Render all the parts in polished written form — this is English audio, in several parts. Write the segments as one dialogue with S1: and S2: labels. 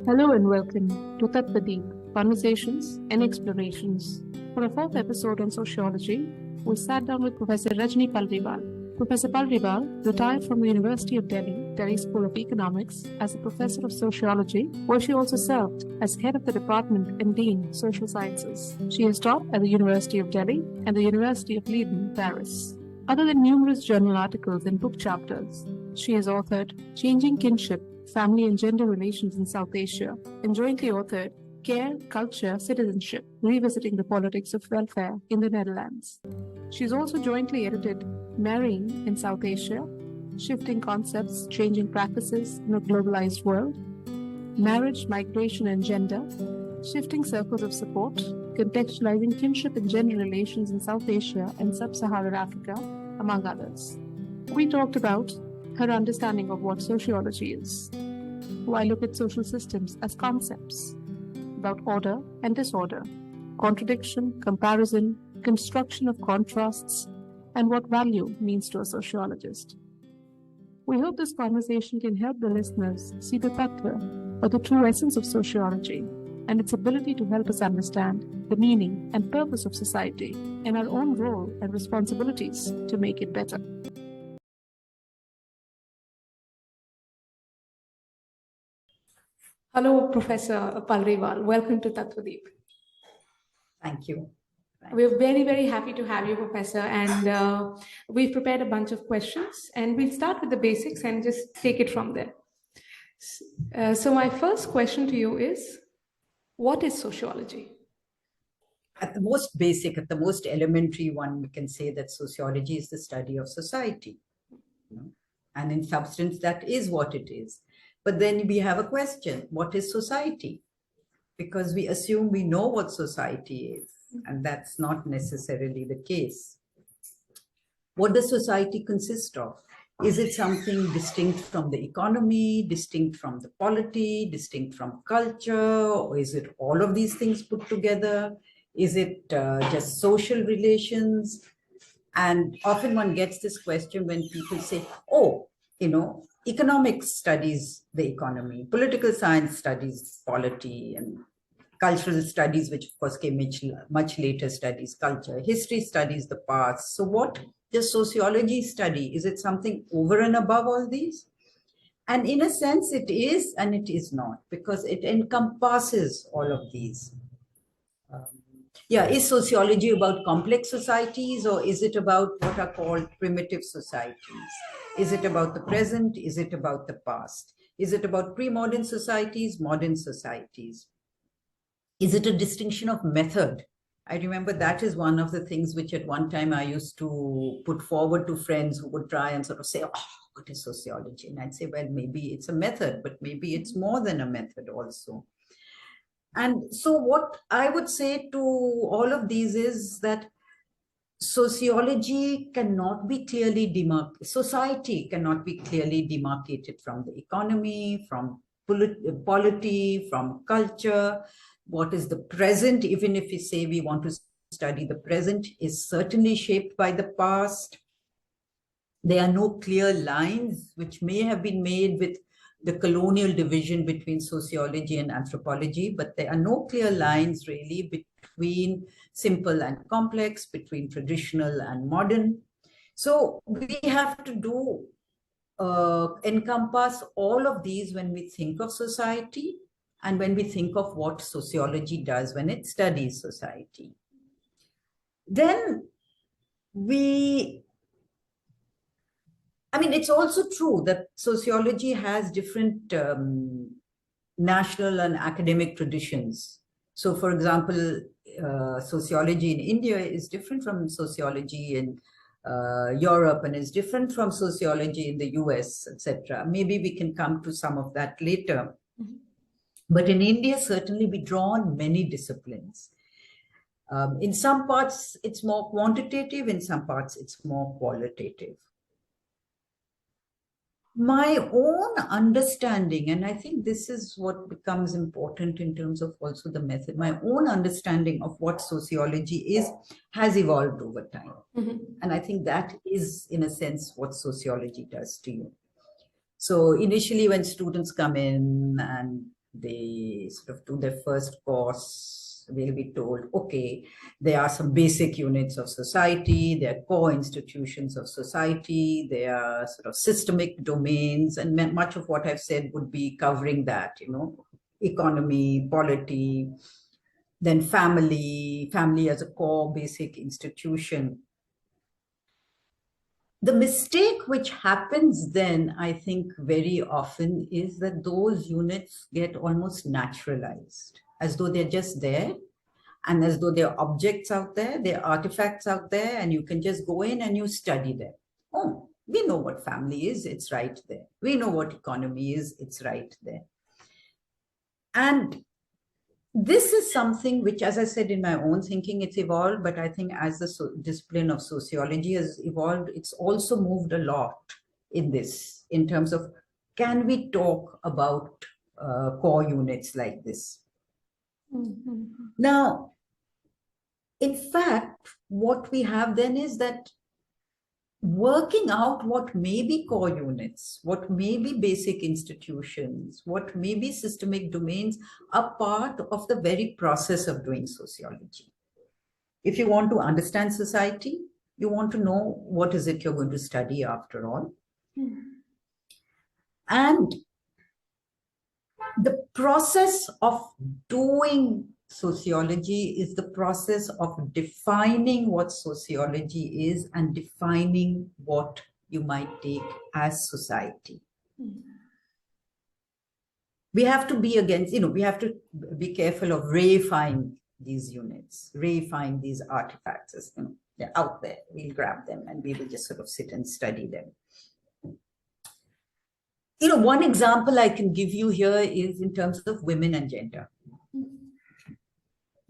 S1: Hello and welcome to Tattva Conversations and Explorations. For our fourth episode on sociology, we sat down with Professor Rajni Palriwala. Professor Palriwala retired from the University of Delhi School of Economics as a professor of sociology, where she also served as head of the department and dean social sciences. She has taught at the University of Delhi and the University of Leiden, Paris. Other than numerous journal articles and book chapters, she has authored Changing Kinship, Family and Gender Relations in South Asia, and jointly authored Care, Culture, Citizenship, Revisiting the Politics of Welfare in the Netherlands. She's also jointly edited Marrying in South Asia, Shifting Concepts, Changing Practices in a Globalized World, Marriage, Migration and Gender, Shifting Circles of Support, Contextualizing Kinship and Gender Relations in South Asia and Sub-Saharan Africa, among others. We talked about her understanding of what sociology is, why look at social systems as concepts, about order and disorder, contradiction, comparison, construction of contrasts, and what value means to a sociologist. We hope this conversation can help the listeners see the Tattva, or the true essence of sociology, and its ability to help us understand the meaning and purpose of society and our own role and responsibilities to make it better. Hello, Professor Palriwal. Welcome to Tattva.
S2: Thank you.
S1: We're very, very happy to have you, Professor. And we've prepared a bunch of questions. And we'll start with the basics and just take it from there. So my first question to you is, what is sociology?
S2: At the most basic, at the most elementary one, we can say that sociology is the study of society. And in substance, that is what it is. But then we have a question, what is society? Because we assume we know what society is, and that's not necessarily the case. What does society consist of? Is it something distinct from the economy, distinct from the polity, distinct from culture, or is it all of these things put together? Is it just social relations? And often one gets this question when people say, oh, economics studies the economy, political science studies polity, and cultural studies, which of course came much later, studies culture, history studies the past. So what does sociology study? Is it something over and above all these? And in a sense it is and it is not, because it encompasses all of these. Is sociology about complex societies, or is it about what are called primitive societies? Is it about the present? Is it about the past? Is it about pre-modern societies, modern societies? Is it a distinction of method? I remember that is one of the things which at one time I used to put forward to friends who would try and sort of say, oh, what is sociology? And I'd say, well, maybe it's a method, but maybe it's more than a method also. And so what I would say to all of these is that sociology cannot be clearly demarcated, society cannot be clearly demarcated from the economy, from polity, from culture. What is the present, even if we say we want to study the present, is certainly shaped by the past. There are no clear lines which may have been made with the colonial division between sociology and anthropology, but there are no clear lines really between simple and complex, between traditional and modern. So we have to do encompass all of these when we think of society and when we think of what sociology does when it studies society. Then it's also true that sociology has different national and academic traditions. So, for example, sociology in India is different from sociology in Europe, and is different from sociology in the US, etc. Maybe we can come to some of that later. Mm-hmm. But in India, certainly we draw on many disciplines. In some parts, it's more quantitative. In some parts, it's more qualitative. My own understanding, and I think this is what becomes important in terms of also the method, my own understanding of what sociology is has evolved over time. Mm-hmm. And I think that is, in a sense, what sociology does to you. So initially when students come in and they sort of do their first course, they'll be told, okay, there are some basic units of society, there are core institutions of society, there are sort of systemic domains, and much of what I've said would be covering that, economy, polity, then family as a core basic institution. The mistake which happens then, I think, very often is that those units get almost naturalized, as though they're just there, and as though there are objects out there, there are artifacts out there, and you can just go in and you study them. Oh, we know what family is, it's right there. We know what economy is, it's right there. And this is something which, as I said, in my own thinking, it's evolved, but I think as the discipline of sociology has evolved, it's also moved a lot in this, in terms of, can we talk about core units like this? Mm-hmm. Now, in fact, what we have then is that working out what may be core units, what may be basic institutions, what may be systemic domains are part of the very process of doing sociology. If you want to understand society, you want to know what is it you're going to study after all. And the process of doing sociology is the process of defining what sociology is and defining what you might take as society. We have to be against, we have to be careful of reifying these units, reifying these artifacts as, they're out there, we'll grab them and we will just sort of sit and study them. One example I can give you here is in terms of women and gender.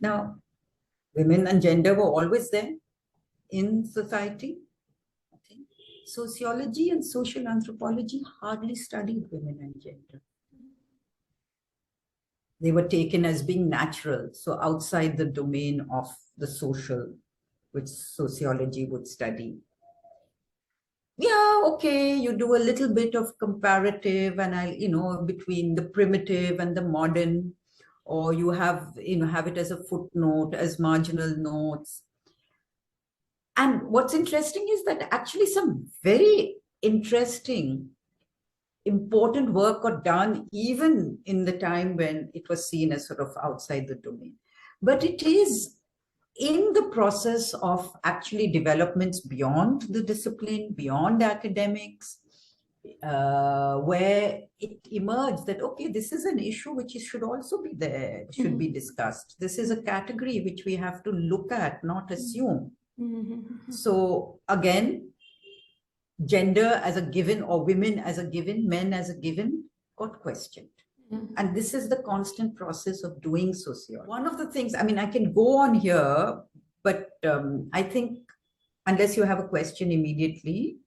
S2: Now, women and gender were always there in society. Okay. Sociology and social anthropology hardly studied women and gender. They were taken as being natural, so outside the domain of the social, which sociology would study. Yeah, okay, you do a little bit of comparative and between the primitive and the modern, or you have it as a footnote, as marginal notes. And what's interesting is that actually some very interesting, important work got done even in the time when it was seen as sort of outside the domain. But it is in the process of actually developments beyond the discipline, beyond academics, where it emerged that, okay, this is an issue which should also be there, should be discussed. This is a category which we have to look at, not assume. So again, gender as a given, or women as a given, men as a given, got questioned. And this is the constant process of doing sociology. One of the things, I can go on here, but I think unless you have a question immediately,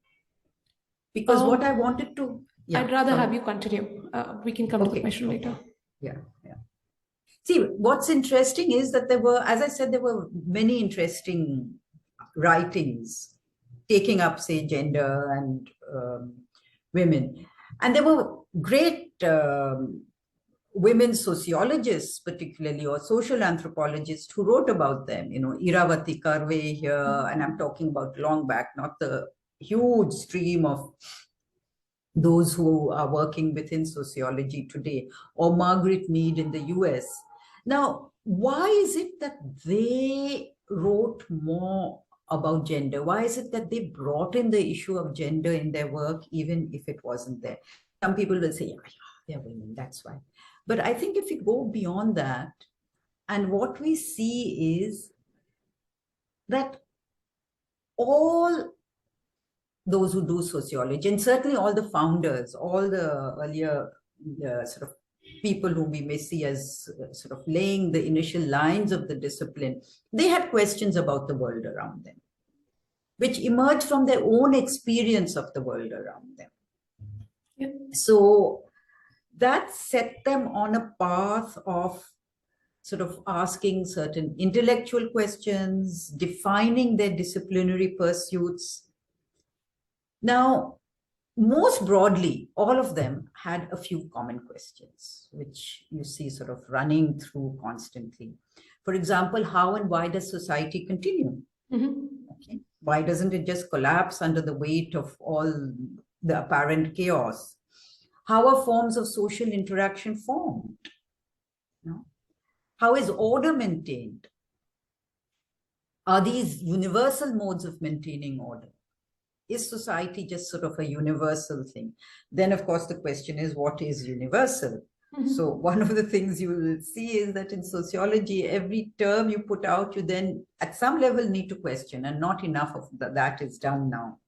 S2: because what I wanted to...
S1: Yeah, I'd rather have you continue. We can come to the question later.
S2: Yeah. See, what's interesting is that there were, as I said, there were many interesting writings taking up, say, gender and women. And there were great women sociologists, particularly, or social anthropologists who wrote about them, Iravati Karve here, and I'm talking about long back, not the huge stream of those who are working within sociology today, or Margaret Mead in the US. Now, why is it that they wrote more about gender? Why is it that they brought in the issue of gender in their work, even if it wasn't there? Some people will say, yeah, they're women, that's why. But I think if we go beyond that, and what we see is that all those who do sociology, and certainly all the founders, all the earlier sort of people whom we may see as sort of laying the initial lines of the discipline, they had questions about the world around them, which emerged from their own experience of the world around them. Yeah. So that set them on a path of sort of asking certain intellectual questions, defining their disciplinary pursuits. Now, most broadly, all of them had a few common questions, which you see sort of running through constantly. For example, how and why does society continue? Okay. Why doesn't it just collapse under the weight of all the apparent chaos? How are forms of social interaction formed? How is order maintained? Are these universal modes of maintaining order? Is society just sort of a universal thing? Then, of course, the question is, what is universal? So one of the things you will see is that in sociology, every term you put out, you then at some level need to question, and not enough of that is done now.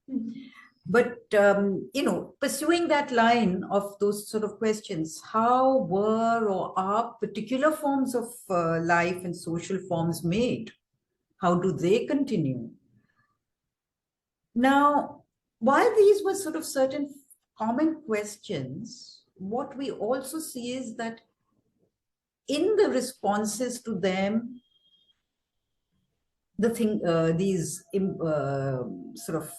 S2: But, pursuing that line of those sort of questions, how were or are particular forms of life and social forms made? How do they continue? Now, while these were sort of certain common questions, what we also see is that in the responses to them, these sort of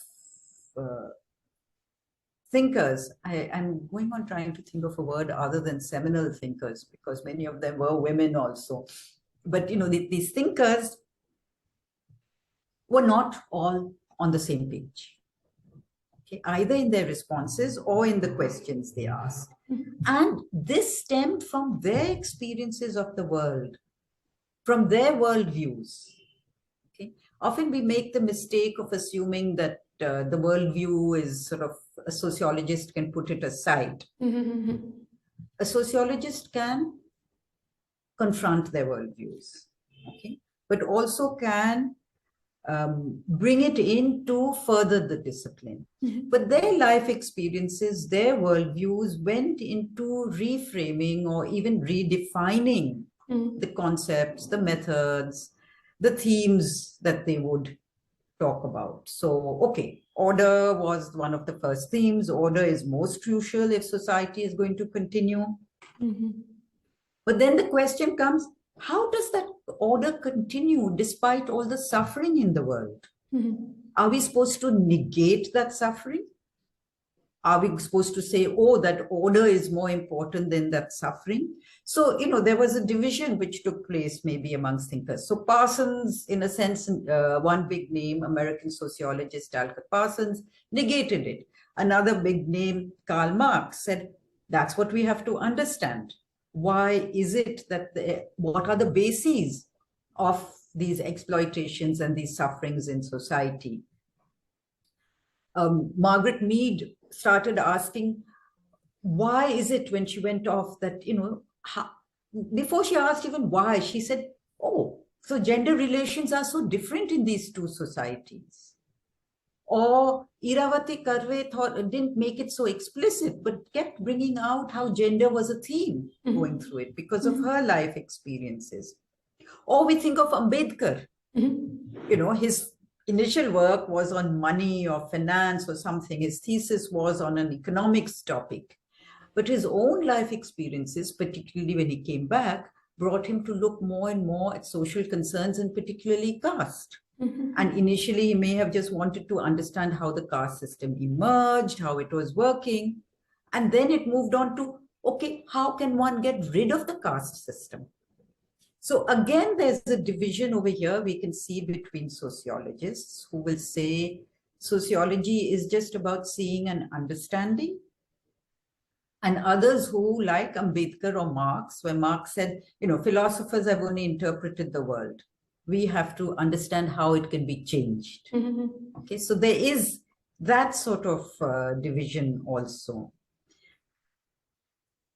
S2: thinkers, I'm going on trying to think of a word other than seminal thinkers, because many of them were women also. But, these thinkers were not all on the same page, okay, either in their responses or in the questions they asked. And this stemmed from their experiences of the world, from their worldviews. Okay? Often we make the mistake of assuming that the worldview is sort of, a sociologist can put it aside. A sociologist can confront their worldviews, okay, but also can bring it in to further the discipline. But their life experiences, their worldviews went into reframing or even redefining the concepts, the methods, the themes that they would talk about. So, okay, order was one of the first themes. Order is most crucial if society is going to continue. But then the question comes, how does that order continue despite all the suffering in the world? Are we supposed to negate that suffering? Are we supposed to say, oh, that order is more important than that suffering? So, there was a division which took place maybe amongst thinkers. So Parsons, in a sense, one big name, American sociologist Alcott Parsons, negated it. Another big name, Karl Marx, said, that's what we have to understand. Why is it that what are the bases of these exploitations and these sufferings in society? Margaret Mead started asking, why is it, when she went off, that, before she asked even why, she said, oh, so gender relations are so different in these two societies. Or Iravati Karve didn't make it so explicit, but kept bringing out how gender was a theme going through it because of her life experiences. Or we think of Ambedkar, his initial work was on money or finance or something. His thesis was on an economics topic. But his own life experiences, particularly when he came back, brought him to look more and more at social concerns and particularly caste. And initially, he may have just wanted to understand how the caste system emerged, how it was working. And then it moved on to, okay, how can one get rid of the caste system? So again, there's a division over here we can see between sociologists who will say sociology is just about seeing and understanding, and others who, like Ambedkar or Marx, where Marx said, philosophers have only interpreted the world. We have to understand how it can be changed. Okay, so there is that sort of division also.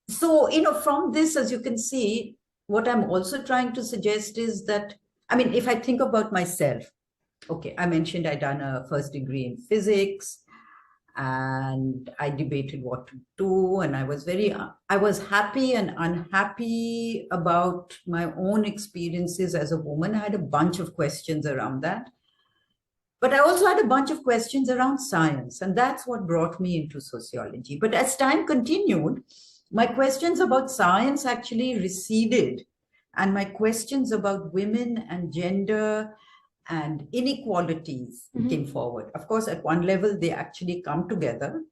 S2: So, from this, as you can see, what I'm also trying to suggest is that, if I think about myself, okay, I mentioned I'd done a first degree in physics and I debated what to do. And I was happy and unhappy about my own experiences as a woman. I had a bunch of questions around that. But I also had a bunch of questions around science, and that's what brought me into sociology. But as time continued, my questions about science actually receded, and my questions about women and gender and inequalities came forward. Of course, at one level, they actually come together.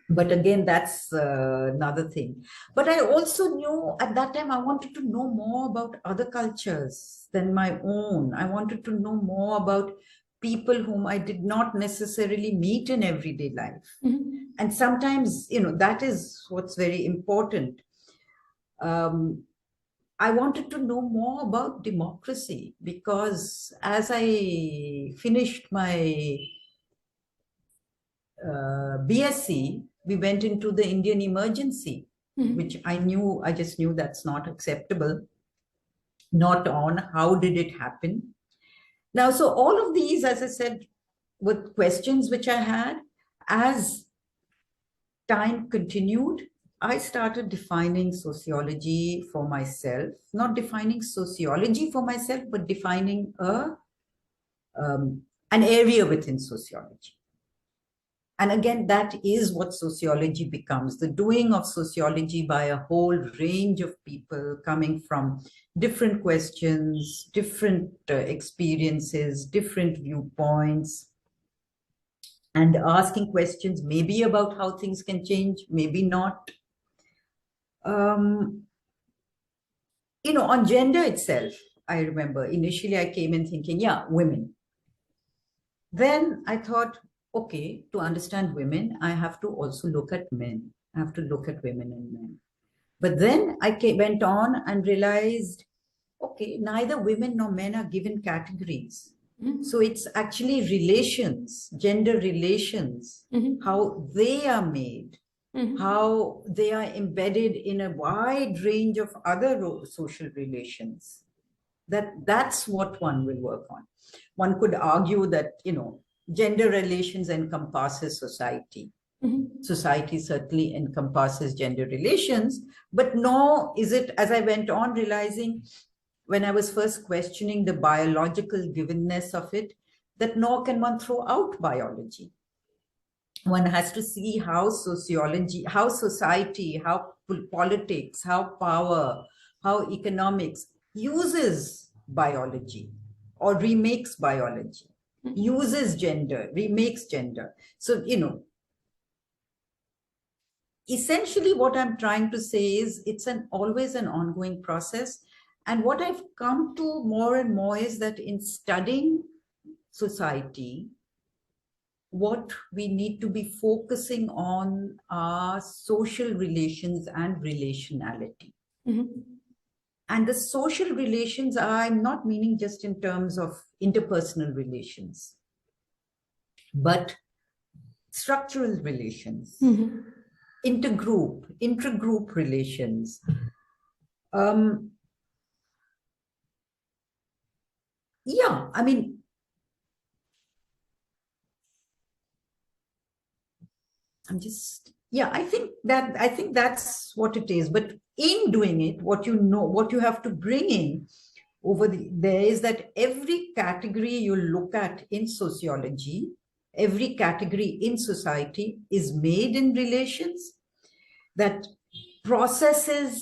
S2: But again, that's another thing. But I also knew at that time, I wanted to know more about other cultures than my own. I wanted to know more about people whom I did not necessarily meet in everyday life. And sometimes, that is what's very important. I wanted to know more about democracy because as I finished my BSc, we went into the Indian emergency, which I just knew that's not acceptable. Not on how did it happen? Now, so all of these, as I said, were questions which I had. As time continued, I started defining sociology for myself, not defining sociology for myself, but defining an area within sociology. And again, that is what sociology becomes, the doing of sociology by a whole range of people coming from different questions, different experiences, different viewpoints, and asking questions maybe about how things can change, maybe not. On gender itself, I remember initially I came in thinking, yeah, women. Then I thought, okay, to understand women, I have to also look at men. I have to look at women and men. But then I went on and realized, okay, neither women nor men are given categories. So it's actually relations, gender relations, how they are made, how they are embedded in a wide range of other social relations. That's what one will work on. One could argue that, gender relations encompasses society. Society certainly encompasses gender relations, but nor is it, as I went on realizing, when I was first questioning the biological givenness of it, that nor can one throw out biology. One has to see how sociology, how society, how politics, how power, how economics uses biology or remakes biology, uses gender, remakes gender. So, essentially what I'm trying to say is it's always an ongoing process. And what I've come to more and more is that in studying society, what we need to be focusing on are social relations and relationality. And the social relations, I'm not meaning just in terms of interpersonal relations, but structural relations, intergroup, intragroup relations. Yeah, I mean, I think that's what it is. But in doing it, what you have to bring in there is that every category you look at in sociology, every category in society is made in relations, that social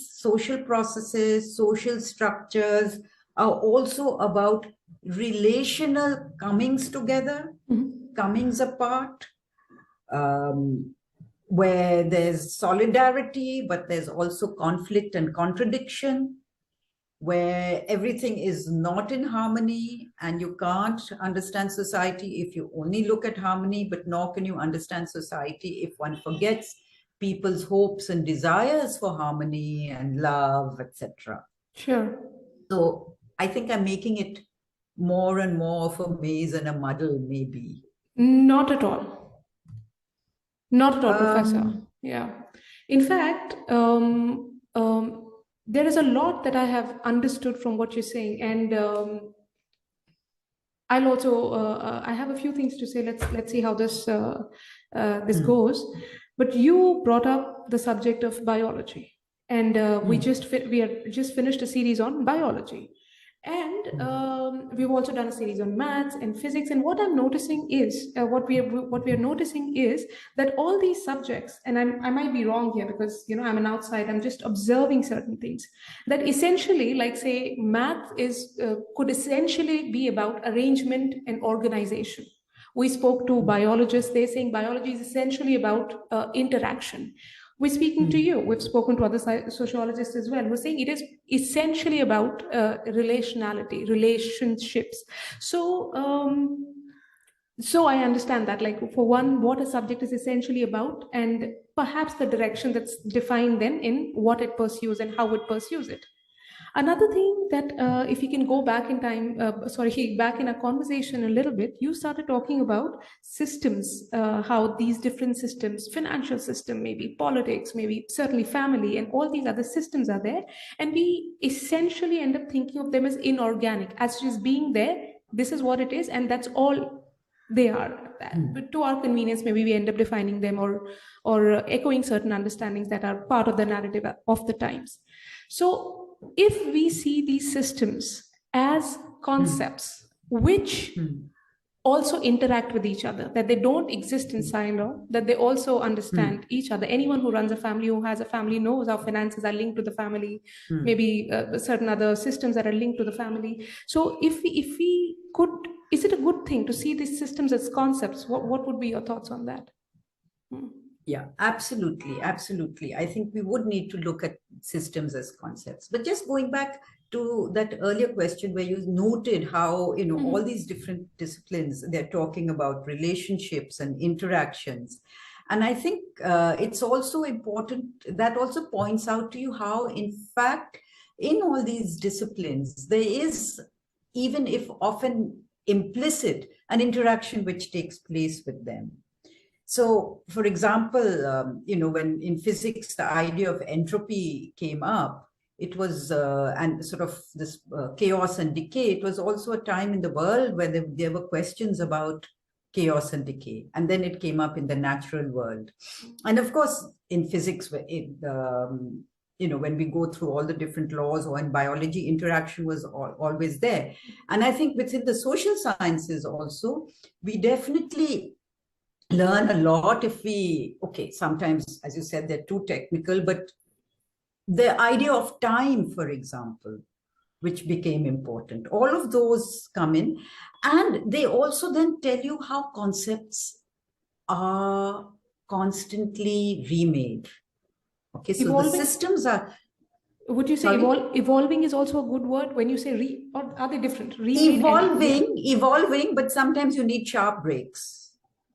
S2: structures are also about relational comings together, comings apart, where there's solidarity, but there's also conflict and contradiction, where everything is not in harmony, and you can't understand society if you only look at harmony, but nor can you understand society if one forgets people's hopes and desires for harmony and love, etc.
S1: Sure.
S2: So I think I'm making it more and more of a maze and a muddle, maybe.
S1: Not at all. Not at all, Professor. Yeah. In fact, there is a lot that I have understood from what you're saying, and I'll also I have a few things to say. Let's see how this goes. But you brought up the subject of biology, and we have just finished a series on biology. And we've also done a series on maths and physics. And what I'm noticing is, what we are noticing is that all these subjects, and I might be wrong here because I'm an outside. I'm just observing certain things. That essentially, like say, math could essentially be about arrangement and organization. We spoke to biologists. They're saying biology is essentially about interaction. We're speaking to you. We've spoken to other sociologists as well. We're saying it is essentially about relationality, relationships. So I understand that, like, for one, what a subject is essentially about, and perhaps the direction that's defined then in what it pursues and how it pursues it. Another thing that, if you can go back in time, back in a conversation a little bit, you started talking about systems, how these different systems, financial system, maybe politics, maybe certainly family, and all these other systems are there. And we essentially end up thinking of them as inorganic, as just being there. This is what it is, and that's all they are. But to our convenience, maybe we end up defining them or echoing certain understandings that are part of the narrative of the times. So if we see these systems as concepts which also interact with each other, that they don't exist in silo, that they also understand each other. Anyone who runs a family, who has a family, knows how finances are linked to the family, maybe certain other systems that are linked to the family. So if we could, is it a good thing to see these systems as concepts? What would be your thoughts on that?
S2: Yeah, absolutely. Absolutely. I think we would need to look at systems as concepts. But just going back to that earlier question where you noted how, all these different disciplines, they're talking about relationships and interactions. And I think it's also important, that also points out to you how, in fact, in all these disciplines, there is, even if often implicit, an interaction which takes place with them. So, for example, when in physics, the idea of entropy came up, it was, and sort of this chaos and decay, it was also a time in the world where there were questions about chaos and decay. And then it came up in the natural world. And of course, in physics, when we go through all the different laws, or in biology, interaction was always there. And I think within the social sciences also, we definitely learn a lot if we, sometimes, as you said, they're too technical, but the idea of time, for example, which became important, all of those come in, and they also then tell you how concepts are constantly remade. Okay, so evolving. The systems are...
S1: Would you say evolving is also a good word when you say or are they different?
S2: Evolving, but sometimes you need sharp breaks.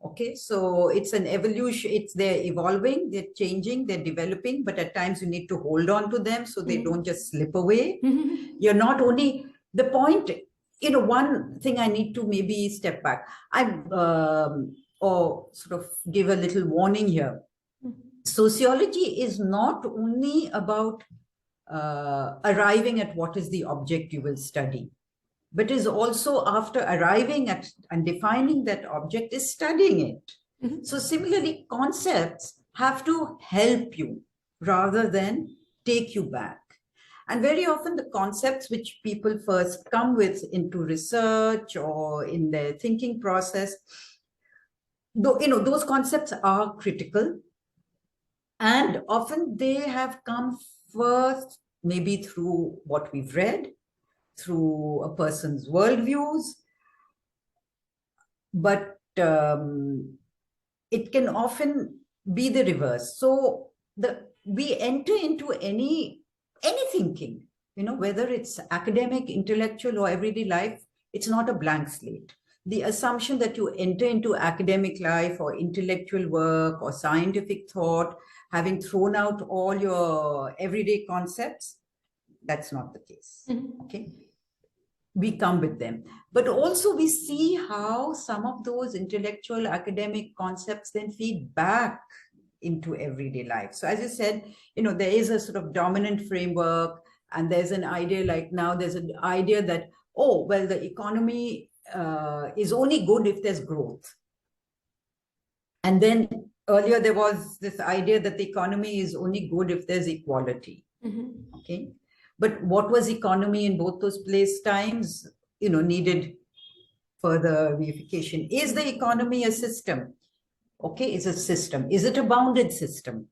S2: Okay, so it's an evolution. They're evolving, they're changing, they're developing, but at times you need to hold on to them so they don't just slip away. You're not only the point, one thing I need to maybe step back. Or sort of give a little warning here. Sociology is not only about arriving at what is the object you will study, but is also, after arriving at and defining that object, is studying it. So similarly, concepts have to help you rather than take you back. And very often the concepts which people first come with into research or in their thinking process, those concepts are critical. And often they have come first, maybe through what we've read, through a person's worldviews, but it can often be the reverse. So we enter into any thinking, whether it's academic, intellectual, or everyday life, it's not a blank slate. The assumption that you enter into academic life or intellectual work or scientific thought, having thrown out all your everyday concepts, that's not the case. Okay. We come with them, but also we see how some of those intellectual academic concepts then feed back into everyday life. So as you said, there is a sort of dominant framework, and there's an idea, like now there's an idea that, the economy is only good if there's growth. And then earlier there was this idea that the economy is only good if there's equality. Okay. But what was economy in both those times, needed further verification. Is the economy a system? Okay, it's a system. Is it a bounded system?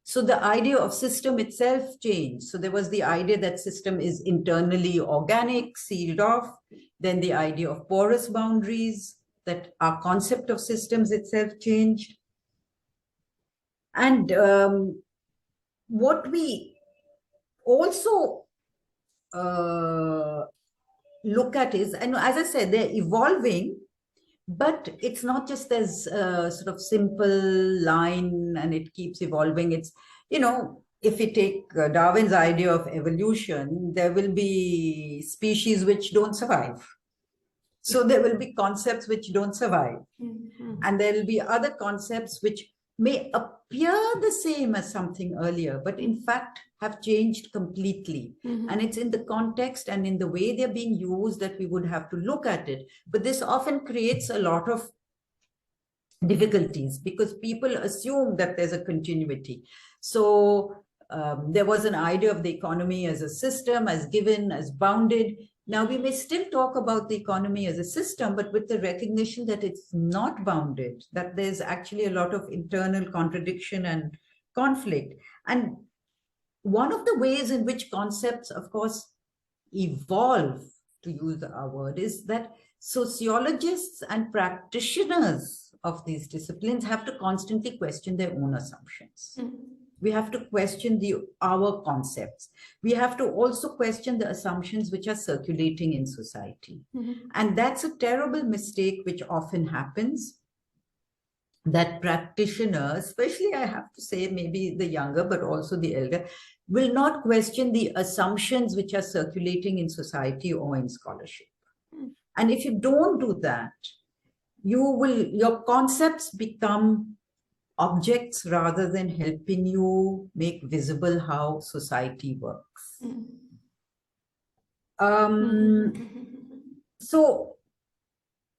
S2: So the idea of system itself changed. So there was the idea that system is internally organic, sealed off. Then the idea of porous boundaries, that our concept of systems itself changed. And what we also look at is, and as I said, they're evolving, but it's not just as a sort of simple line and it keeps evolving. It's, if you take Darwin's idea of evolution, there will be species which don't survive. So there will be concepts which don't survive. Mm-hmm. And there will be other concepts which may appear the same as something earlier, but in fact have changed completely. Mm-hmm. And it's in the context and in the way they're being used that we would have to look at it. But this often creates a lot of difficulties because people assume that there's a continuity. So there was an idea of the economy as a system, as given, as bounded. Now, we may still talk about the economy as a system, but with the recognition that it's not bounded, that there's actually a lot of internal contradiction and conflict. And one of the ways in which concepts, of course, evolve, to use our word, is that sociologists and practitioners of these disciplines have to constantly question their own assumptions. Mm. We have to question our concepts. We have to also question the assumptions which are circulating in society. Mm-hmm. And that's a terrible mistake which often happens, that practitioners, especially I have to say maybe the younger, but also the elder, will not question the assumptions which are circulating in society or in scholarship. Mm. And if you don't do that, your concepts become objects rather than helping you make visible how society works. So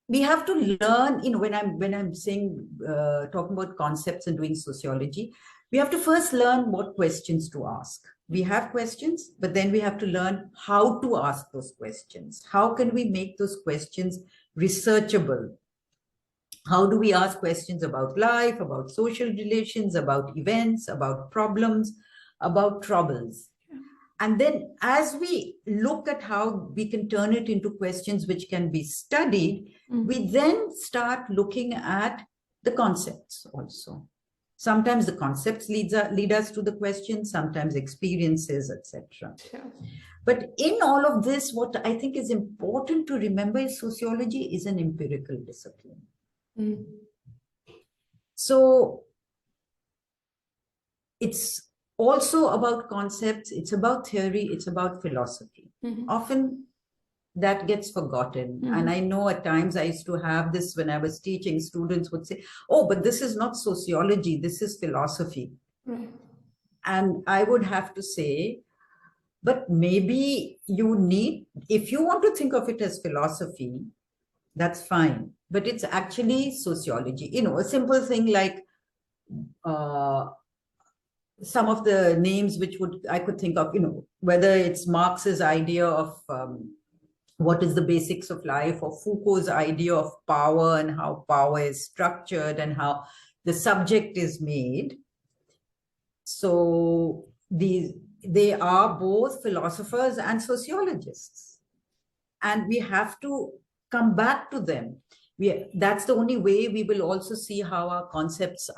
S2: we have to learn, when I'm saying, talking about concepts and doing sociology, we have to first learn what questions to ask. We have questions, but then we have to learn how to ask those questions. How can we make those questions researchable? How do we ask questions about life, about social relations, about events, about problems, about troubles? And then as we look at how we can turn it into questions which can be studied, we then start looking at the concepts also. Sometimes the concepts lead us to the questions, sometimes experiences, etc. Sure. But in all of this, what I think is important to remember is sociology is an empirical discipline. Mm. So it's also about concepts, it's about theory, it's about philosophy. Mm-hmm. Often that gets forgotten. Mm-hmm. And I know at times I used to have this when I was teaching, students would say, oh, but this is not sociology, this is philosophy. Right. And I would have to say, but maybe if you want to think of it as philosophy, that's fine. But it's actually sociology. A simple thing like some of the names which I could think of, whether it's Marx's idea of what is the basics of life, or Foucault's idea of power and how power is structured and how the subject is made. So they are both philosophers and sociologists. And we have to come back to them. That's the only way we will also see how our concepts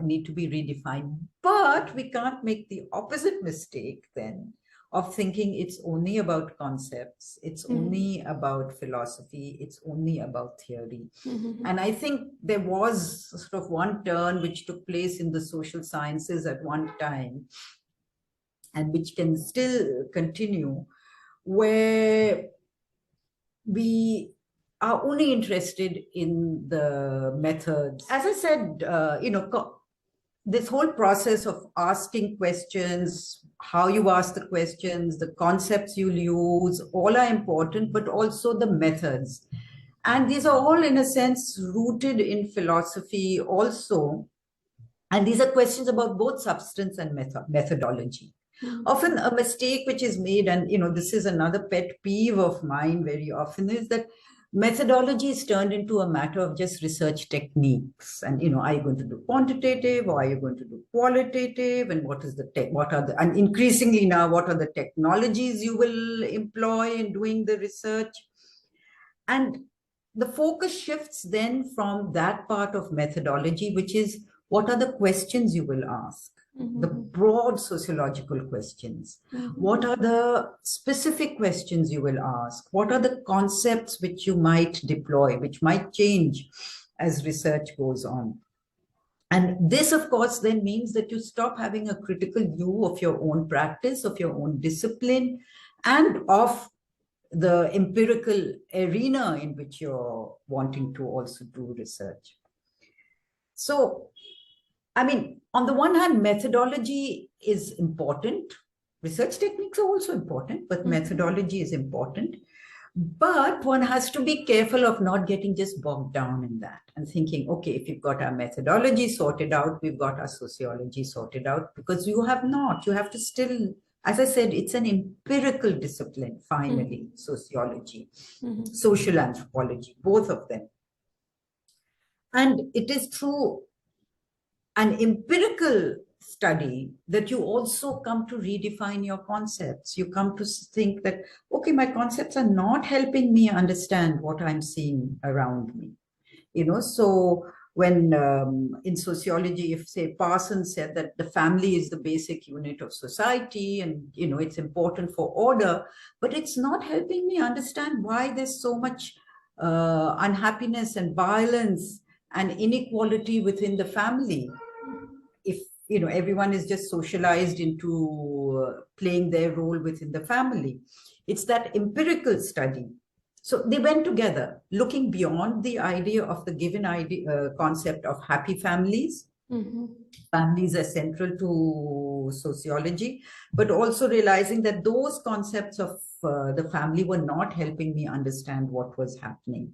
S2: need to be redefined. But we can't make the opposite mistake then of thinking it's only about concepts, it's only about philosophy, it's only about theory. Mm-hmm. And I think there was sort of one turn which took place in the social sciences at one time, and which can still continue, where we are only interested in the methods. As I said, this whole process of asking questions, how you ask the questions, the concepts you'll use, all are important, but also the methods. And these are all, in a sense, rooted in philosophy also. And these are questions about both substance and methodology. Often a mistake which is made, and this is another pet peeve of mine very often, is that methodology is turned into a matter of just research techniques. And are you going to do quantitative, or are you going to do qualitative, and and increasingly now, what are the technologies you will employ in doing the research? And the focus shifts then from that part of methodology, which is what are the questions you will ask, the broad sociological questions. What are the specific questions you will ask? What are the concepts which you might deploy, which might change as research goes on? And this, of course, then means that you stop having a critical view of your own practice, of your own discipline, and of the empirical arena in which you're wanting to also do research. So, I mean, on the one hand, methodology is important. Research techniques are also important, but methodology is important. But one has to be careful of not getting just bogged down in that and thinking, okay, if you've got our methodology sorted out, we've got our sociology sorted out, because you have not. You have to still, as I said, it's an empirical discipline, finally, sociology, social anthropology, both of them. And it is through an empirical study that you also come to redefine your concepts. You come to think that, okay, my concepts are not helping me understand what I'm seeing around me. So when in sociology, if say Parsons said that the family is the basic unit of society and, it's important for order, but it's not helping me understand why there's so much unhappiness and violence and inequality within the family. If everyone is just socialized into playing their role within the family. It's that empirical study. So they went together, looking beyond the idea of the given concept of happy families. Families are central to sociology, but also realizing that those concepts of the family were not helping me understand what was happening.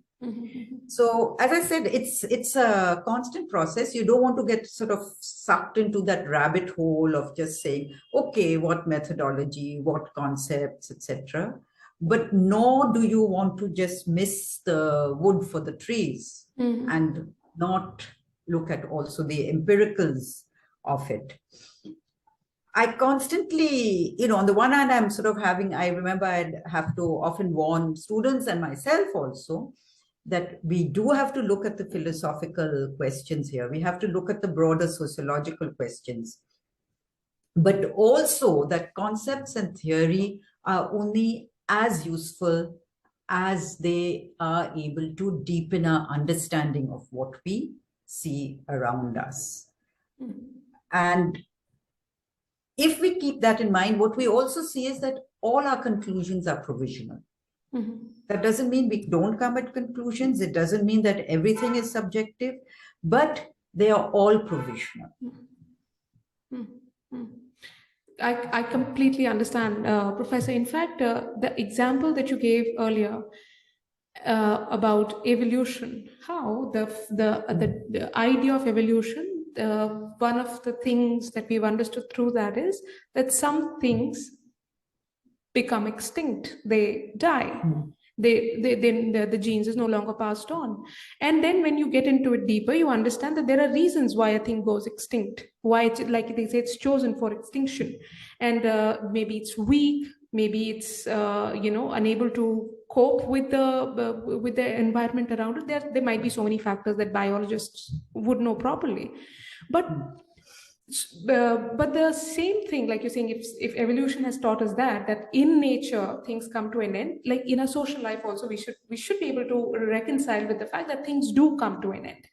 S2: So, as I said, it's a constant process. You don't want to get sort of sucked into that rabbit hole of just saying, okay, what methodology, what concepts, etc. But nor do you want to just miss the wood for the trees and not look at also the empiricals of it. I constantly, on the one hand, I'm sort of I remember I'd have to often warn students and myself also that we do have to look at the philosophical questions here. We have to look at the broader sociological questions. But also that concepts and theory are only as useful as they are able to deepen our understanding of what we see around us. And if we keep that in mind, what we also see is that all our conclusions are provisional. That doesn't mean we don't come at conclusions. It doesn't mean that everything is subjective, but they are all provisional.
S1: I completely understand, Professor. In fact, the example that you gave earlier about evolution, how the idea of evolution, one of the things that we've understood through that is that some things become extinct, they die. The genes is no longer passed on. And then when you get into it deeper, you understand that there are reasons why a thing goes extinct, why it's, like they say, it's chosen for extinction. And maybe it's weak, maybe it's unable to cope with the environment around it. There might be so many factors that biologists would know properly. But the same thing, like you're saying, if evolution has taught us that in nature things come to an end, like in a social life also we should be able to reconcile with the fact that things do come to an end.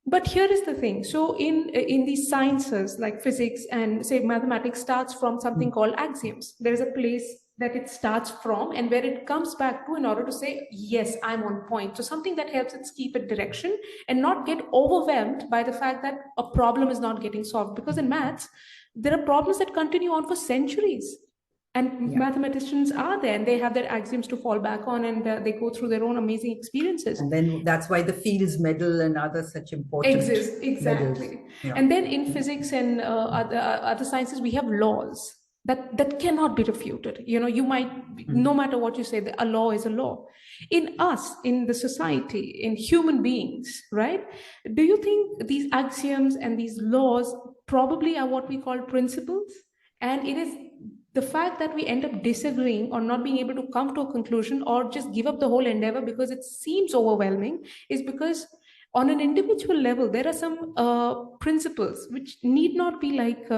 S1: But here is the thing. So in these sciences like physics and say mathematics starts from something called axioms. There is a place that it starts from and where it comes back to in order to say, yes, I'm on point. So something that helps it keep a direction and not get overwhelmed by the fact that a problem is not getting solved. Because in maths, there are problems that continue on for centuries. And mathematicians are there and they have their axioms to fall back on, and they go through their own amazing experiences.
S2: And then that's why the Fields Medal and other such important
S1: exist. Exactly.
S2: Yeah.
S1: And then in physics and other sciences, we have laws that cannot be refuted. You might, no matter what you say, a law is a law. In us, in the society, in human beings, right? Do you think these axioms and these laws probably are what we call principles? And it is the fact that we end up disagreeing or not being able to come to a conclusion or just give up the whole endeavor because it seems overwhelming, is because on an individual level, there are some principles which need not be like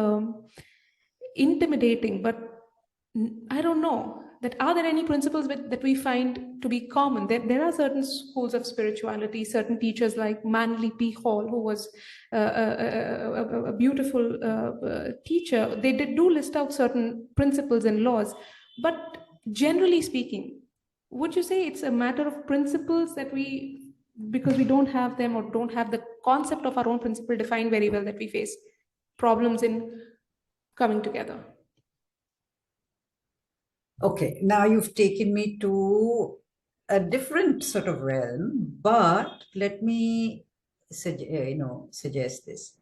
S1: intimidating, but I don't know, that are there any principles that we find to be common? There are certain schools of spirituality, certain teachers like Manly P. Hall, who was a beautiful teacher. They do list out certain principles and laws, but generally speaking, would you say it's a matter of principles that because we don't have them or don't have the concept of our own principle defined very well, that we face problems in coming together?
S2: Okay, now you've taken me to a different sort of realm, but let me suggest this.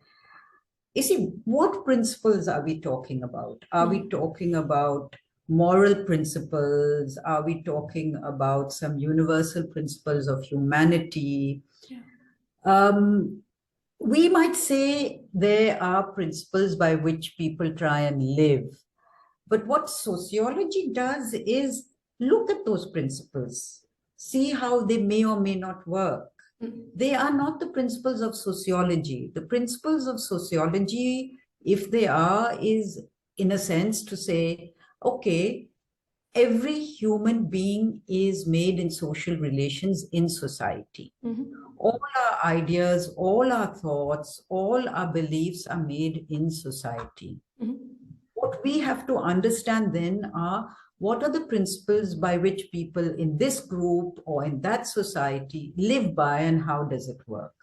S2: You see, what principles are we talking about? Are we talking about moral principles? Are we talking about some universal principles of humanity? Yeah. We might say there are principles by which people try and live. But what sociology does is look at those principles, see how they may or may not work. They are not the principles of sociology. The principles of sociology, if they are, is in a sense to say, okay, every human being is made in social relations in society. All our ideas, all our thoughts, all our beliefs are made in society. What we have to understand then are, what are the principles by which people in this group or in that society live by, and how does it work?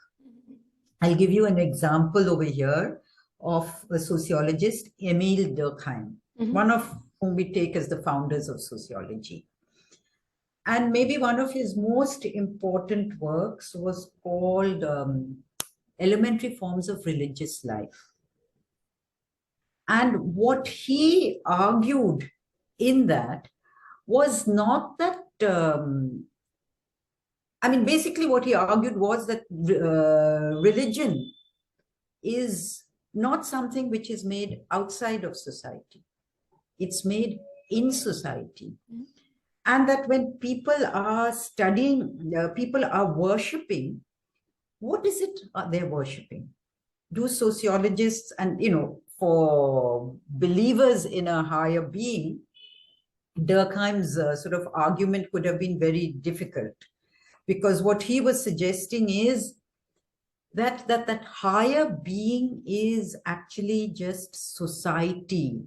S2: I'll give you an example over here of a sociologist, Emile Durkheim, one of whom we take as the founders of sociology. And maybe one of his most important works was called Elementary Forms of Religious Life. And what he argued in that was not that, basically what he argued was that religion is not something which is made outside of society. It's made in society. And that when people are studying, people are worshipping, what is it they're worshipping? Do sociologists and, for believers in a higher being, Durkheim's sort of argument could have been very difficult, because what he was suggesting is that higher being is actually just society,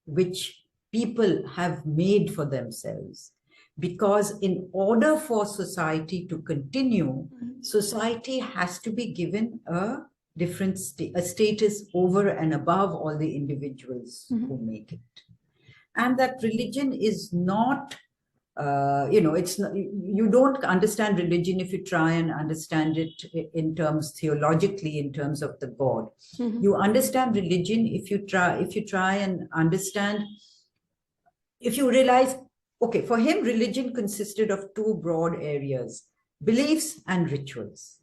S2: which people have made for themselves. Because in order for society to continue, society has to be given a different a status over and above all the individuals who make it. And that religion is not, it's not, you don't understand religion if you try and understand it in terms theologically, in terms of the God. You understand religion if you try and understand, if you realize, okay, for him, religion consisted of two broad areas: beliefs and rituals.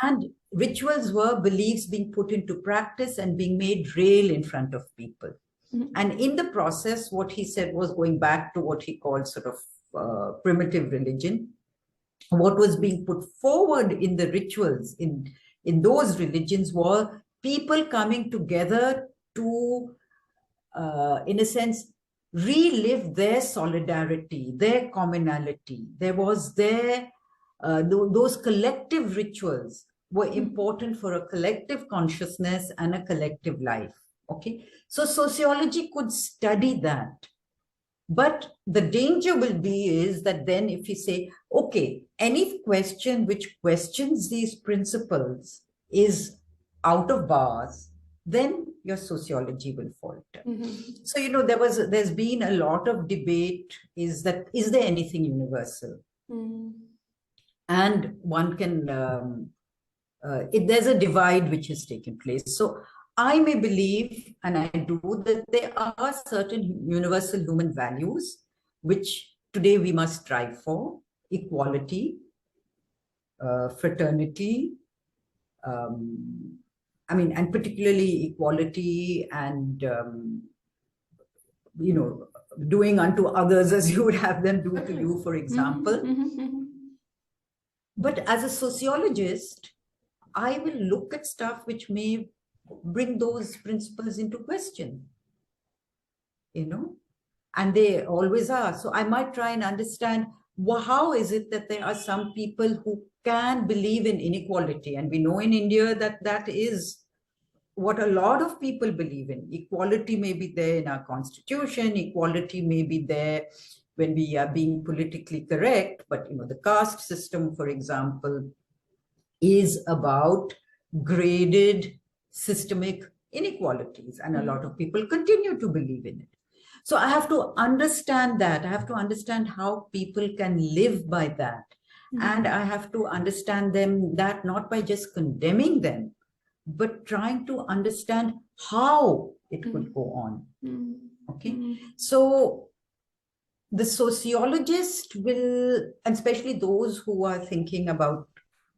S2: And rituals were beliefs being put into practice and being made real in front of people. And in the process, what he said was, going back to what he called sort of primitive religion, what was being put forward in the rituals, in those religions, were people coming together to, in a sense, relive their solidarity, their commonality. There was those collective rituals were important for a collective consciousness and a collective life. Okay, so sociology could study that. But the danger will be is that then if you say, okay, any question which questions these principles is out of bars, then your sociology will falter. So, there's been a lot of debate, is there anything universal? And one can, there's a divide which has taken place. So I may believe, and I do, that there are certain universal human values which today we must strive for: equality, fraternity, and particularly equality and, doing unto others as you would have them do to you, for example. But as a sociologist, I will look at stuff which may bring those principles into question, and they always are. So I might try and understand, how is it that there are some people who can believe in inequality? And we know in India that that is what a lot of people believe in. Equality may be there in our constitution, equality may be there when we are being politically correct, but the caste system, for example, is about graded systemic inequalities, and a lot of people continue to believe in it. So I have to understand that. I have to understand how people can live by that. And I have to understand them, that not by just condemning them, but trying to understand how it could go on. Okay. So the sociologist will, and especially those who are thinking about,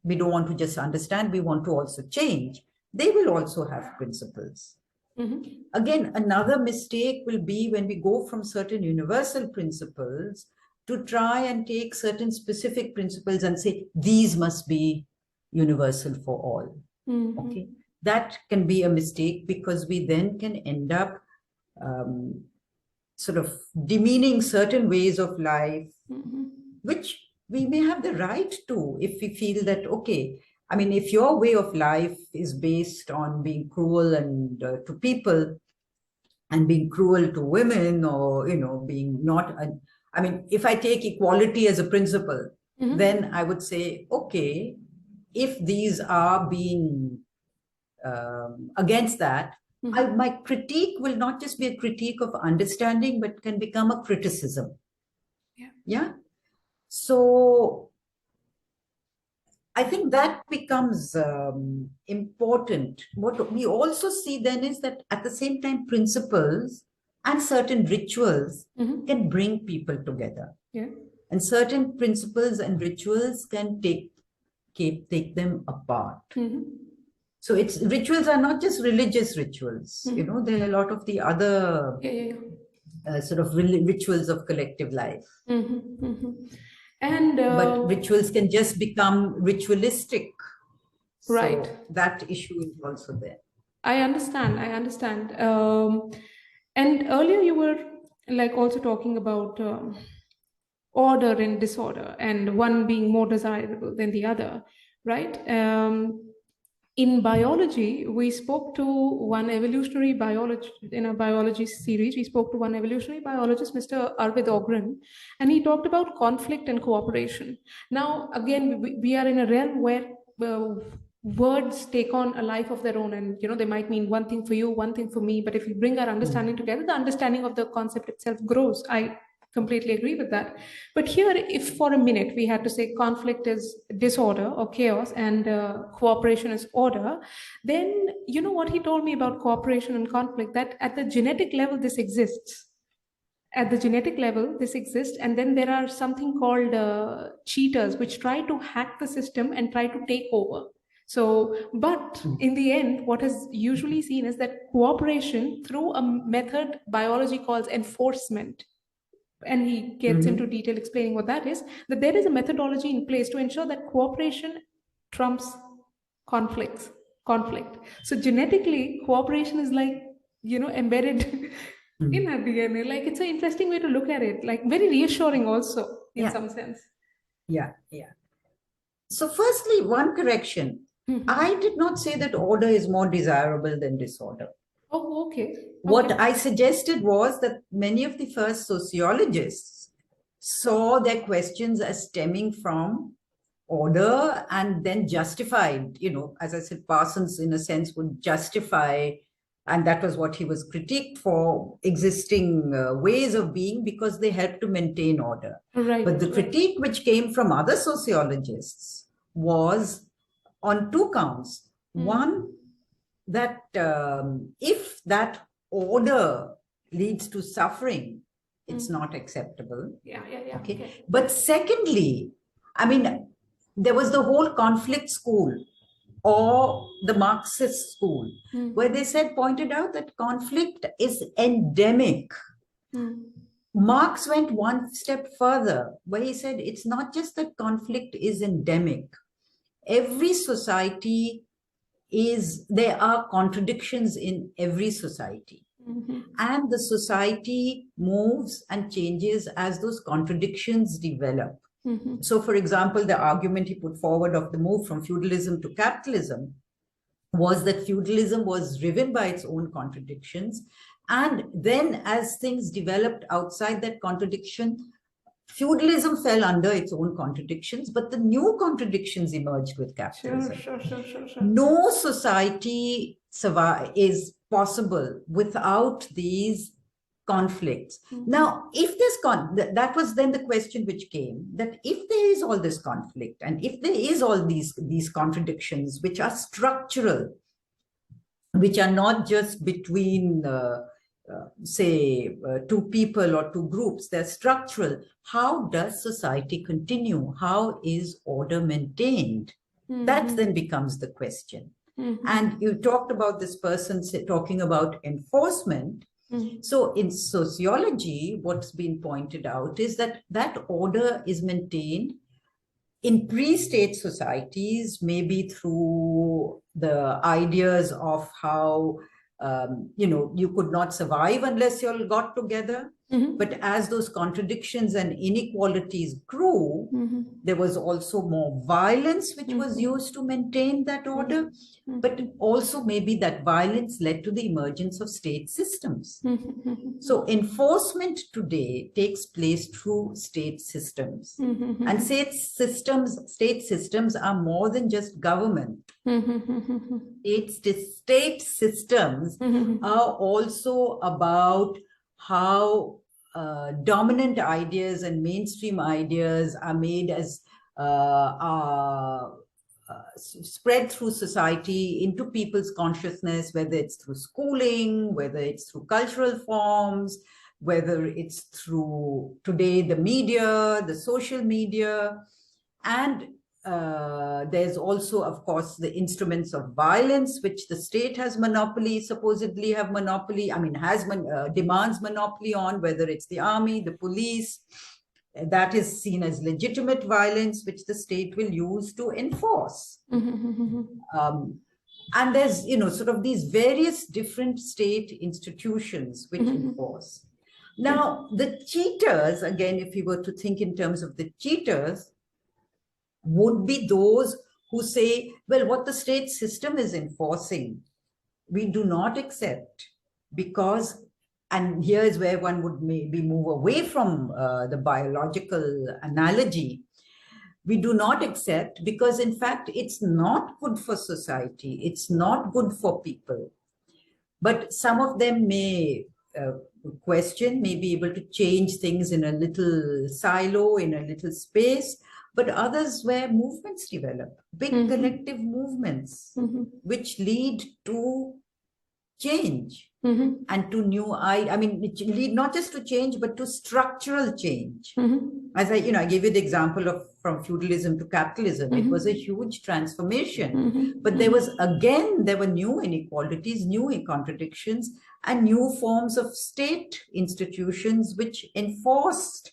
S2: we don't want to just understand, we want to also change, they will also have principles. Again, another mistake will be when we go from certain universal principles to try and take certain specific principles and say, these must be universal for all. Okay, that can be a mistake, because we then can end up sort of demeaning certain ways of life, which we may have the right to, if we feel that, okay, if your way of life is based on being cruel and to people, and being cruel to women, or being not, if I take equality as a principle, then I would say, okay, if these are being against that, my critique will not just be a critique of understanding, but can become a criticism. Yeah. So I think that becomes important. What we also see then is that at the same time, principles and certain rituals can bring people together. And certain principles and rituals can take them apart. So rituals are not just religious rituals. There are a lot of the other sort of rituals of collective life.
S1: And
S2: but rituals can just become ritualistic.
S1: Right.
S2: So that issue is also there.
S1: I understand. And earlier you were also talking about order and disorder, and one being more desirable than the other, right? In biology, we spoke to one evolutionary biologist in a biology series. We spoke to one evolutionary biologist, Mr. Arvid Ogren, and he talked about conflict and cooperation. Now, again, we are in a realm where words take on a life of their own, and they might mean one thing for you, one thing for me, but if we bring our understanding together, the understanding of the concept itself grows. I completely agree with that. But here, if for a minute we had to say conflict is disorder or chaos and cooperation is order, then what he told me about cooperation and conflict, that at the genetic level this exists. At the genetic level this exists, and then there are something called cheaters which try to hack the system and try to take over. So, but in the end, what is usually seen is that cooperation through a method biology calls enforcement, and he gets into detail explaining what that is, that there is a methodology in place to ensure that cooperation trumps conflict. So genetically, cooperation is embedded in our DNA. It's an interesting way to look at it, very reassuring also in some sense.
S2: Yeah. So firstly, one correction. I did not say that order is more desirable than disorder.
S1: Oh, okay.
S2: What I suggested was that many of the first sociologists saw their questions as stemming from order, and then justified, as I said, Parsons in a sense would justify, and that was what he was critiqued for, existing ways of being, because they help to maintain order.
S1: Right.
S2: But the critique which came from other sociologists was on two counts. One, that if that order leads to suffering, it's not acceptable. Okay. But secondly, I mean, there was the whole conflict school or the Marxist school, where they pointed out that conflict is endemic. Marx went one step further, where he said it's not just that conflict is endemic. Every society there are contradictions in every society. And the society moves and changes as those contradictions develop. So, for example, the argument he put forward of the move from feudalism to capitalism was that feudalism was driven by its own contradictions. And then as things developed outside that contradiction, feudalism fell under its own contradictions, but the new contradictions emerged with capitalism. Sure. No society is possible without these conflicts. Now, if there's that was then the question which came, that if there is all this conflict and if there is all these contradictions which are structural, which are not just between say two people or two groups, they're structural. How does society continue? How is order maintained? That then becomes the question. And you talked about this person talking about enforcement. So in sociology, what's been pointed out is that that order is maintained in pre-state societies, maybe through the ideas of how you could not survive unless you all got together. But as those contradictions and inequalities grew, there was also more violence which was used to maintain that order. But also maybe that violence led to the emergence of state systems. So enforcement today takes place through state systems. And state systems are more than just government. State systems are also about how dominant ideas and mainstream ideas are made as spread through society into people's consciousness, whether it's through schooling, whether it's through cultural forms, whether it's through today the media, the social media. And there's also, of course, the instruments of violence, which the state has monopoly, supposedly have monopoly, demands monopoly on, whether it's the army, the police. That is seen as legitimate violence, which the state will use to enforce. And there's, sort of these various different state institutions which enforce. Now, the cheaters, again, if you were to think in terms of the cheaters, would be those who say, well, what the state system is enforcing, we do not accept because, and here is where one would maybe move away from the biological analogy, we do not accept because, in fact, it's not good for society. It's not good for people. But some of them may question, may be able to change things in a little silo, in a little space, but others where movements develop, big collective movements, which lead to change and to new, lead not just to change, but to structural change. As I gave you the example of from feudalism to capitalism, it was a huge transformation, but there were new inequalities, new contradictions, and new forms of state institutions which enforced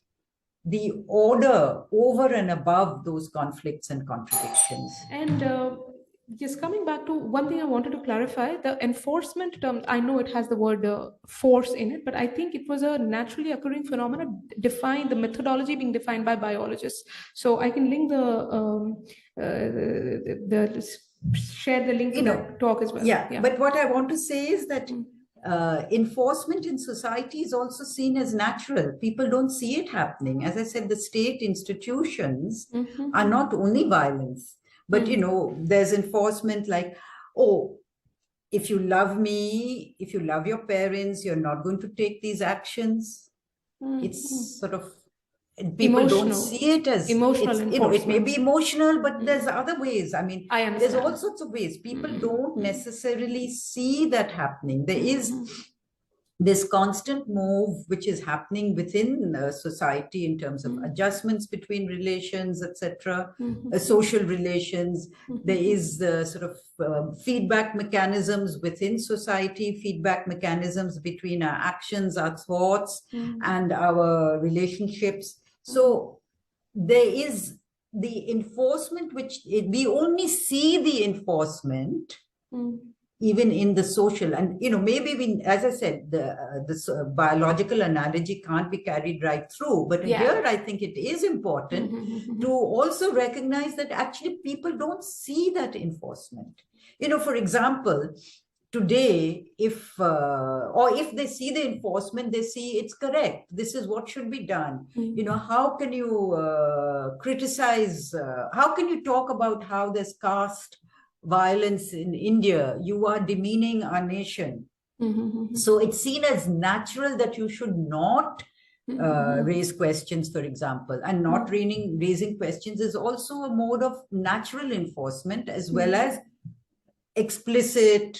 S2: the order over and above those conflicts and contradictions.
S1: And just coming back to one thing I wanted to clarify, the enforcement term, I know it has the word force in it, but I think it was a naturally occurring phenomenon the methodology being defined by biologists. So I can link share the link to that talk as well.
S2: Yeah, but what I want to say is that enforcement in society is also seen as natural. People don't see it happening. As I said, the state institutions are not only violence, but, there's enforcement like, oh, if you love me, if you love your parents, you're not going to take these actions. It's sort of people don't see it as
S1: emotional enforcement.
S2: It may be emotional, but there's other ways. I mean,
S1: I understand.
S2: there's all sorts of ways. People don't necessarily see that happening. There is this constant move which is happening within society in terms of adjustments between relations, etc., social relations. There is sort of feedback mechanisms within society, feedback mechanisms between our actions, our thoughts, and our relationships. So there is the enforcement, which we only see the enforcement even in the social, and maybe we, as I said, this biological analogy can't be carried right through, but here I think it is important to also recognize that actually people don't see that enforcement. For example, today, if they see the enforcement, they see it's correct, this is what should be done. How can you criticize, how can you talk about how there's caste violence in India? You are demeaning our nation. So it's seen as natural that you should not raise questions, for example, and not raising questions is also a mode of natural enforcement as well as explicit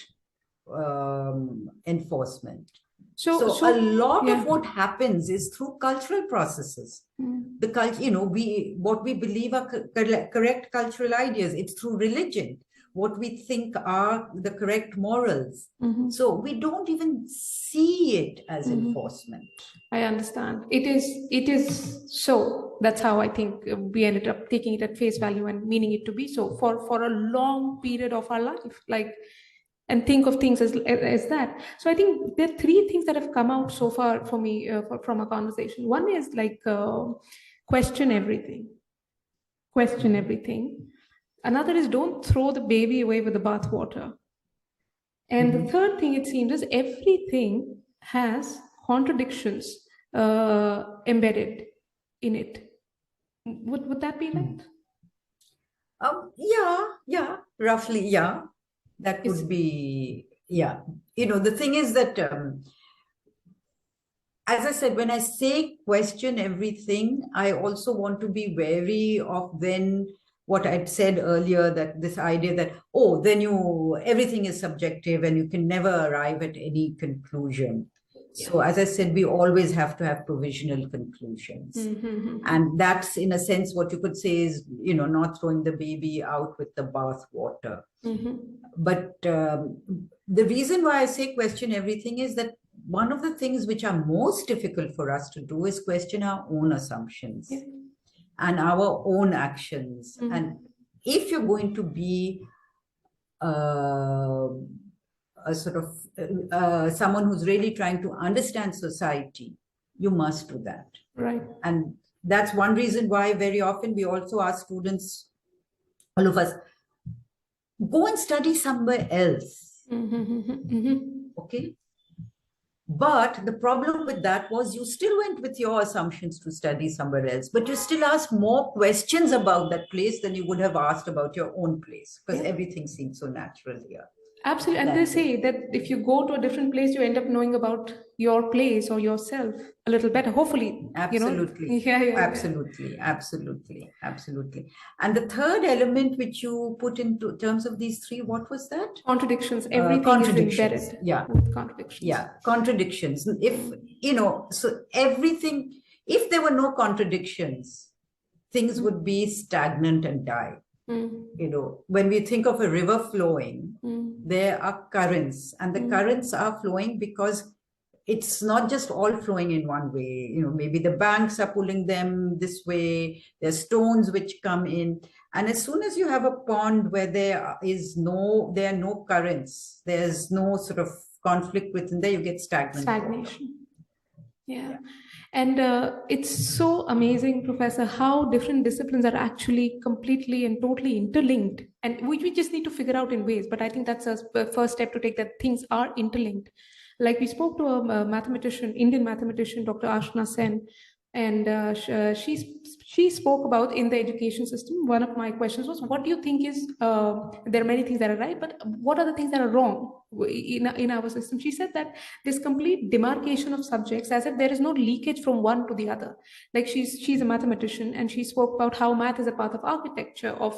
S2: enforcement. So a lot of what happens is through cultural processes. The culture, what we believe are correct cultural ideas, it's through religion, what we think are the correct morals. So we don't even see it as enforcement.
S1: I understand. It is so. That's how I think we ended up taking it at face value and meaning it to be so for a long period of our life, and think of things as that. So I think there are three things that have come out so far for me from a conversation. One is question everything. Question everything. Another is don't throw the baby away with the bathwater. And the third thing, it seems, is everything has contradictions embedded in it. Would that be right?
S2: Yeah, roughly, yeah. That would be, yeah. The thing is that, as I said, when I say question everything, I also want to be wary of then what I'd said earlier, that this idea that, then everything is subjective and you can never arrive at any conclusion. So as I said, we always have to have provisional conclusions. And that's, in a sense, what you could say is, not throwing the baby out with the bath water. But the reason why I say question everything is that one of the things which are most difficult for us to do is question our own assumptions and our own actions. And if you're going to be a sort of someone who's really trying to understand society, you must do that.
S1: Right.
S2: And that's one reason why very often we also ask students, all of us, go and study somewhere else. Okay. But the problem with that was you still went with your assumptions to study somewhere else, but you still asked more questions about that place than you would have asked about your own place, because everything seems so natural here.
S1: Absolutely. And they say that if you go to a different place, you end up knowing about your place or yourself a little better, hopefully.
S2: Absolutely. Absolutely. And the third element which you put into terms of these three, what was that?
S1: Contradictions. Everything is embedded. With contradictions.
S2: Yeah, contradictions. If, so everything, if there were no contradictions, things would be stagnant and die. When we think of a river flowing, there are currents, and the currents are flowing because it's not just all flowing in one way. Maybe the banks are pulling them this way, there's stones which come in. And as soon as you have a pond where there are no currents, there's no sort of conflict within there, you get
S1: stagnation. Yeah. And it's so amazing, Professor, how different disciplines are actually completely and totally interlinked. And we just need to figure out in ways. But I think that's a first step to take, that things are interlinked. Like we spoke to a mathematician, Indian mathematician, Dr. Ashna Sen, and she spoke about in the education system. One of my questions was, what do you think is, there are many things that are right, but what are the things that are wrong in our system? She said that this complete demarcation of subjects, as if there is no leakage from one to the other. Like she's a mathematician, and she spoke about how math is a part of architecture, of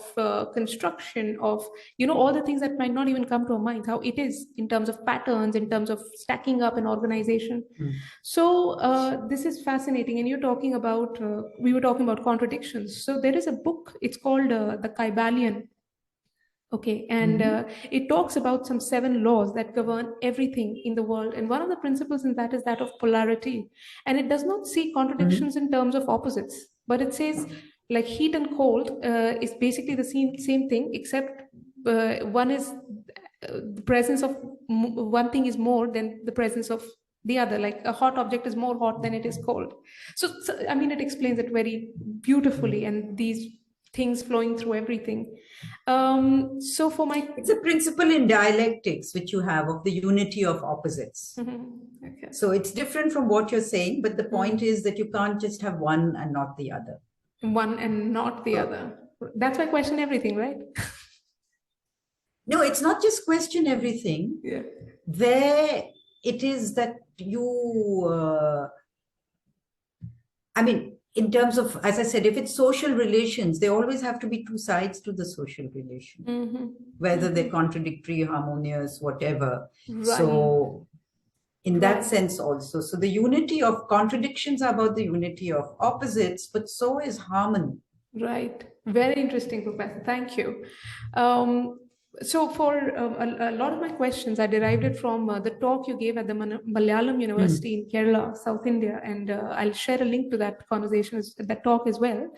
S1: construction, of, you know, all the things that might not even come to our mind, how it is in terms of patterns, in terms of stacking up an organization. So this is fascinating. And you're talking about, we were talking about contradictions. So there is a book, it's called The Kybalion. Okay, and it talks about some 7 laws that govern everything in the world. And one of the principles in that is that of polarity. And it does not see contradictions in terms of opposites, but it says like heat and cold is basically the same thing, except one is the presence of one thing is more than the presence of the other. Like a hot object is more hot than it is cold. So I mean, it explains it very beautifully, and these things flowing through everything. So for my...
S2: It's a principle in dialectics which you have of the unity of opposites.
S1: Okay.
S2: So it's different from what you're saying, but the point is that you can't just have one and not the other.
S1: One and not the other. That's why I question everything, right?
S2: No, it's not just question everything.
S1: Yeah.
S2: There it is that you, I mean, in terms of, as I said, if it's social relations, there always have to be 2 sides to the social relation, whether they're contradictory, harmonious, whatever.
S1: Right.
S2: So in that sense also, so the unity of contradictions are about the unity of opposites, but so is harmony.
S1: Right. Very interesting, Professor. Thank you. So for a lot of my questions, I derived it from the talk you gave at the Malayalam University in Kerala, South India, and I'll share a link to that conversation, that talk as well.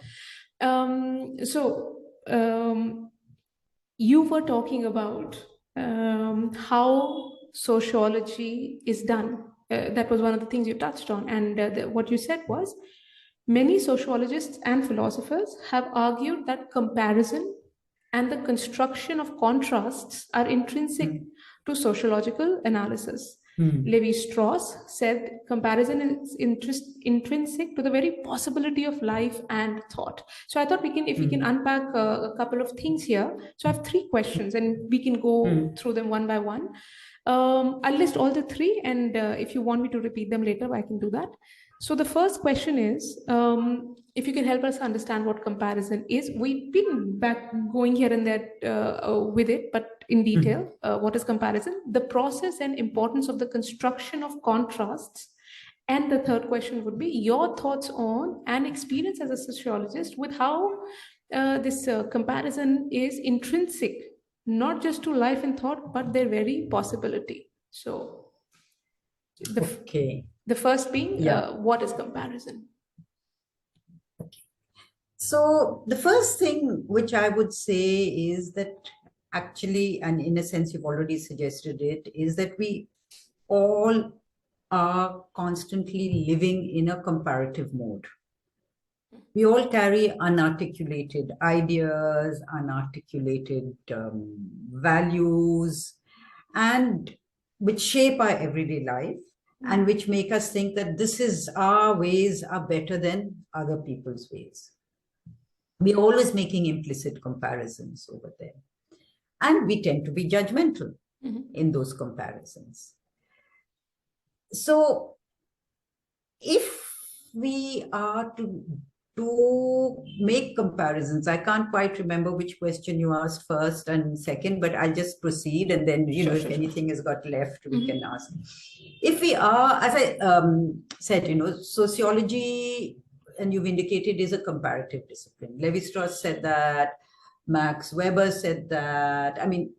S1: You were talking about how sociology is done. That was one of the things you touched on. And what you said was, many sociologists and philosophers have argued that comparison and the construction of contrasts are intrinsic to sociological analysis. Levi-Strauss said comparison is intrinsic to the very possibility of life and thought. So I thought if we can unpack a couple of things here. So I have 3 questions, and we can go through them one by one. I'll list all the 3, and if you want me to repeat them later, I can do that. So the first question is, if you can help us understand what comparison is. We've been going here and there with it, but in detail, what is comparison? The process and importance of the construction of contrasts. And the third question would be your thoughts on and experience as a sociologist with how this comparison is intrinsic, not just to life and thought, but their very possibility. So the first being, what is comparison?
S2: Okay. So the first thing which I would say is that actually, and in a sense you've already suggested it, is that we all are constantly living in a comparative mode. We all carry unarticulated ideas, unarticulated values, and which shape our everyday life, and which make us think that this is our ways are better than other people's ways. We're always making implicit comparisons over there. And we tend to be judgmental in those comparisons. So if we are to make comparisons, I can't quite remember which question you asked first and second, but I'll just proceed, and then if anything has got left, we can ask. If we are, as I said, sociology, and you've indicated, is a comparative discipline. Levi-Strauss said that, Max Weber said that, I mean,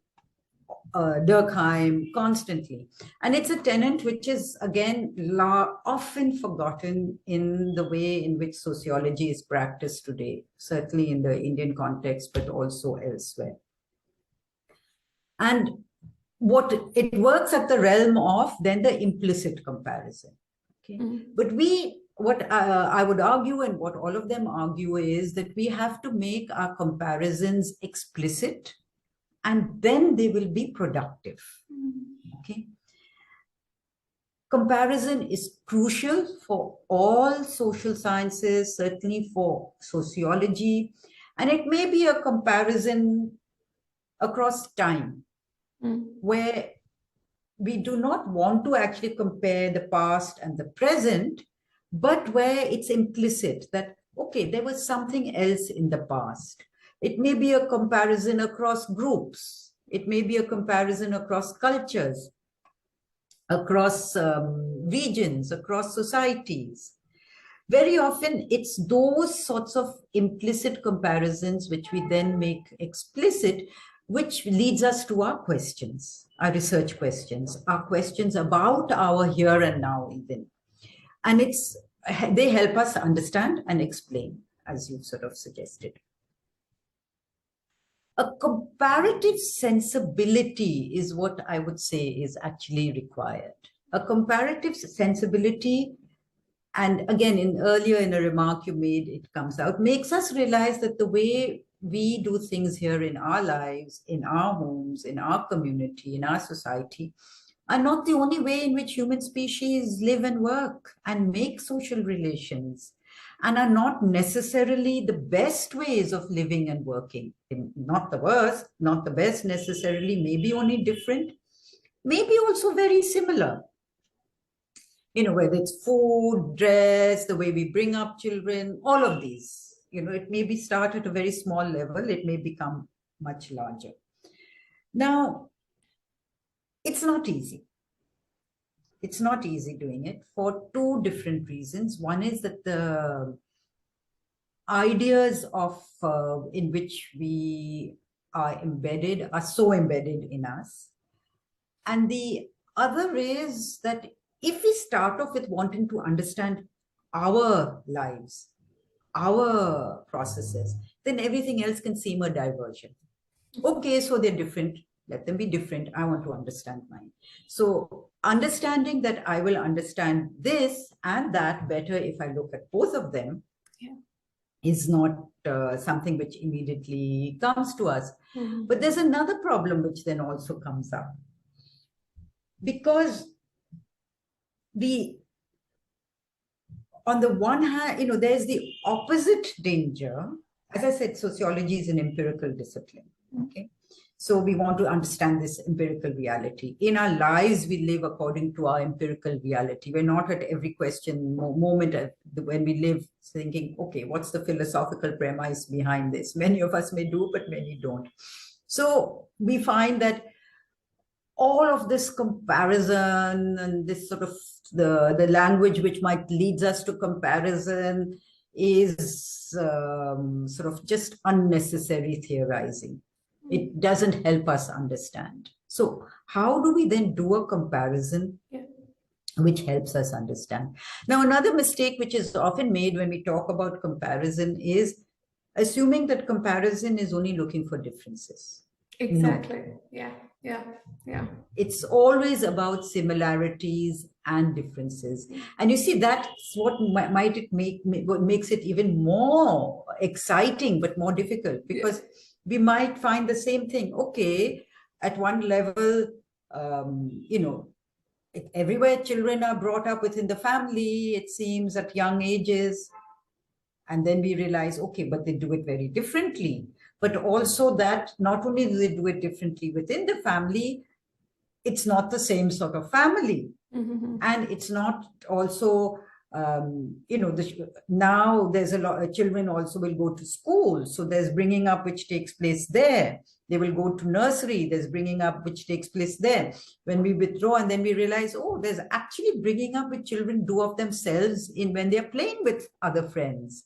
S2: Durkheim, constantly. And it's a tenet which is, again, often forgotten in the way in which sociology is practiced today, certainly in the Indian context, but also elsewhere. And what it works at the realm of then the implicit comparison. Okay? But what I would argue, and what all of them argue, is that we have to make our comparisons explicit, and then they will be productive. Okay. comparison is crucial for all social sciences, certainly for sociology, and it may be a comparison across time, where we do not want to actually compare the past and the present, but where it's implicit that, okay, there was something else in the past. It may be a comparison across groups. It may be a comparison across cultures, across regions, across societies. Very often, it's those sorts of implicit comparisons which we then make explicit, which leads us to our questions, our research questions, our questions about our here and now even. And they help us understand and explain, as you've sort of suggested. A comparative sensibility is what I would say is actually required. A comparative sensibility, and again, earlier in a remark you made, it comes out, makes us realize that the way we do things here in our lives, in our homes, in our community, in our society, are not the only way in which human species live and work and make social relations, and are not necessarily the best ways of living and working. Not the worst, not the best necessarily, maybe only different, maybe also very similar. You know, whether it's food, dress, the way we bring up children, all of these. You know, it may be start at a very small level, it may become much larger. Now, it's not easy. It's not easy doing it for two different reasons. One is that the ideas of in which we are embedded are so embedded in us. And the other is that if we start off with wanting to understand our lives, our processes, then everything else can seem a diversion. Okay, so they're different. Let them be different. I want to understand mine. So understanding that I will understand this and that better if I look at both of them is not something which immediately comes to us. But there's another problem which then also comes up. Because on the one hand, you know, there's the opposite danger. As I said, sociology is an empirical discipline. Okay. So we want to understand this empirical reality. In our lives, we live according to our empirical reality. We're not at every moment when we live thinking, okay, what's the philosophical premise behind this? Many of us may do, but many don't. So we find that all of this comparison and this sort of the language which might leads us to comparison is sort of just unnecessary theorizing. It doesn't help us understand. So how do we then do a comparison which helps us understand? Now, another mistake which is often made when we talk about comparison is assuming that comparison is only looking for differences.
S1: Exactly.
S2: No.
S1: Yeah.
S2: It's always about similarities and differences. And you see, that's what what makes it even more exciting, but more difficult, because we might find the same thing. Okay, at one level, you know, everywhere children are brought up within the family, it seems, at young ages. And then we realize, okay, but they do it very differently. But also that not only do they do it differently within the family, it's not the same sort of family. And it's not also, you know, now there's a lot of children also will go to school. So there's bringing up which takes place there. They will go to nursery. There's bringing up which takes place there. When we withdraw and then we realize, oh, there's actually bringing up which children do of themselves when they're playing with other friends.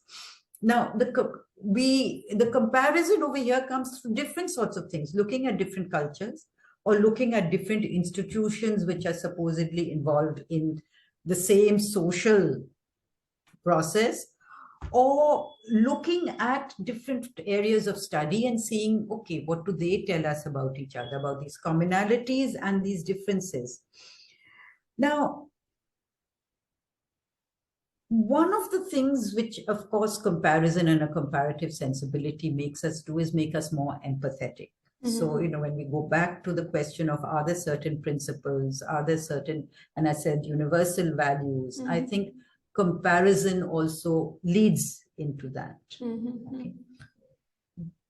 S2: Now, the comparison over here comes from different sorts of things, looking at different cultures or looking at different institutions which are supposedly involved in the same social process, or looking at different areas of study and seeing, okay, what do they tell us about each other, about these commonalities and these differences. Now, one of the things which, of course, comparison and a comparative sensibility makes us do is make us more empathetic. So, when we go back to the question of are there certain principles, are there certain, and I said universal values, I think comparison also leads into that. Okay.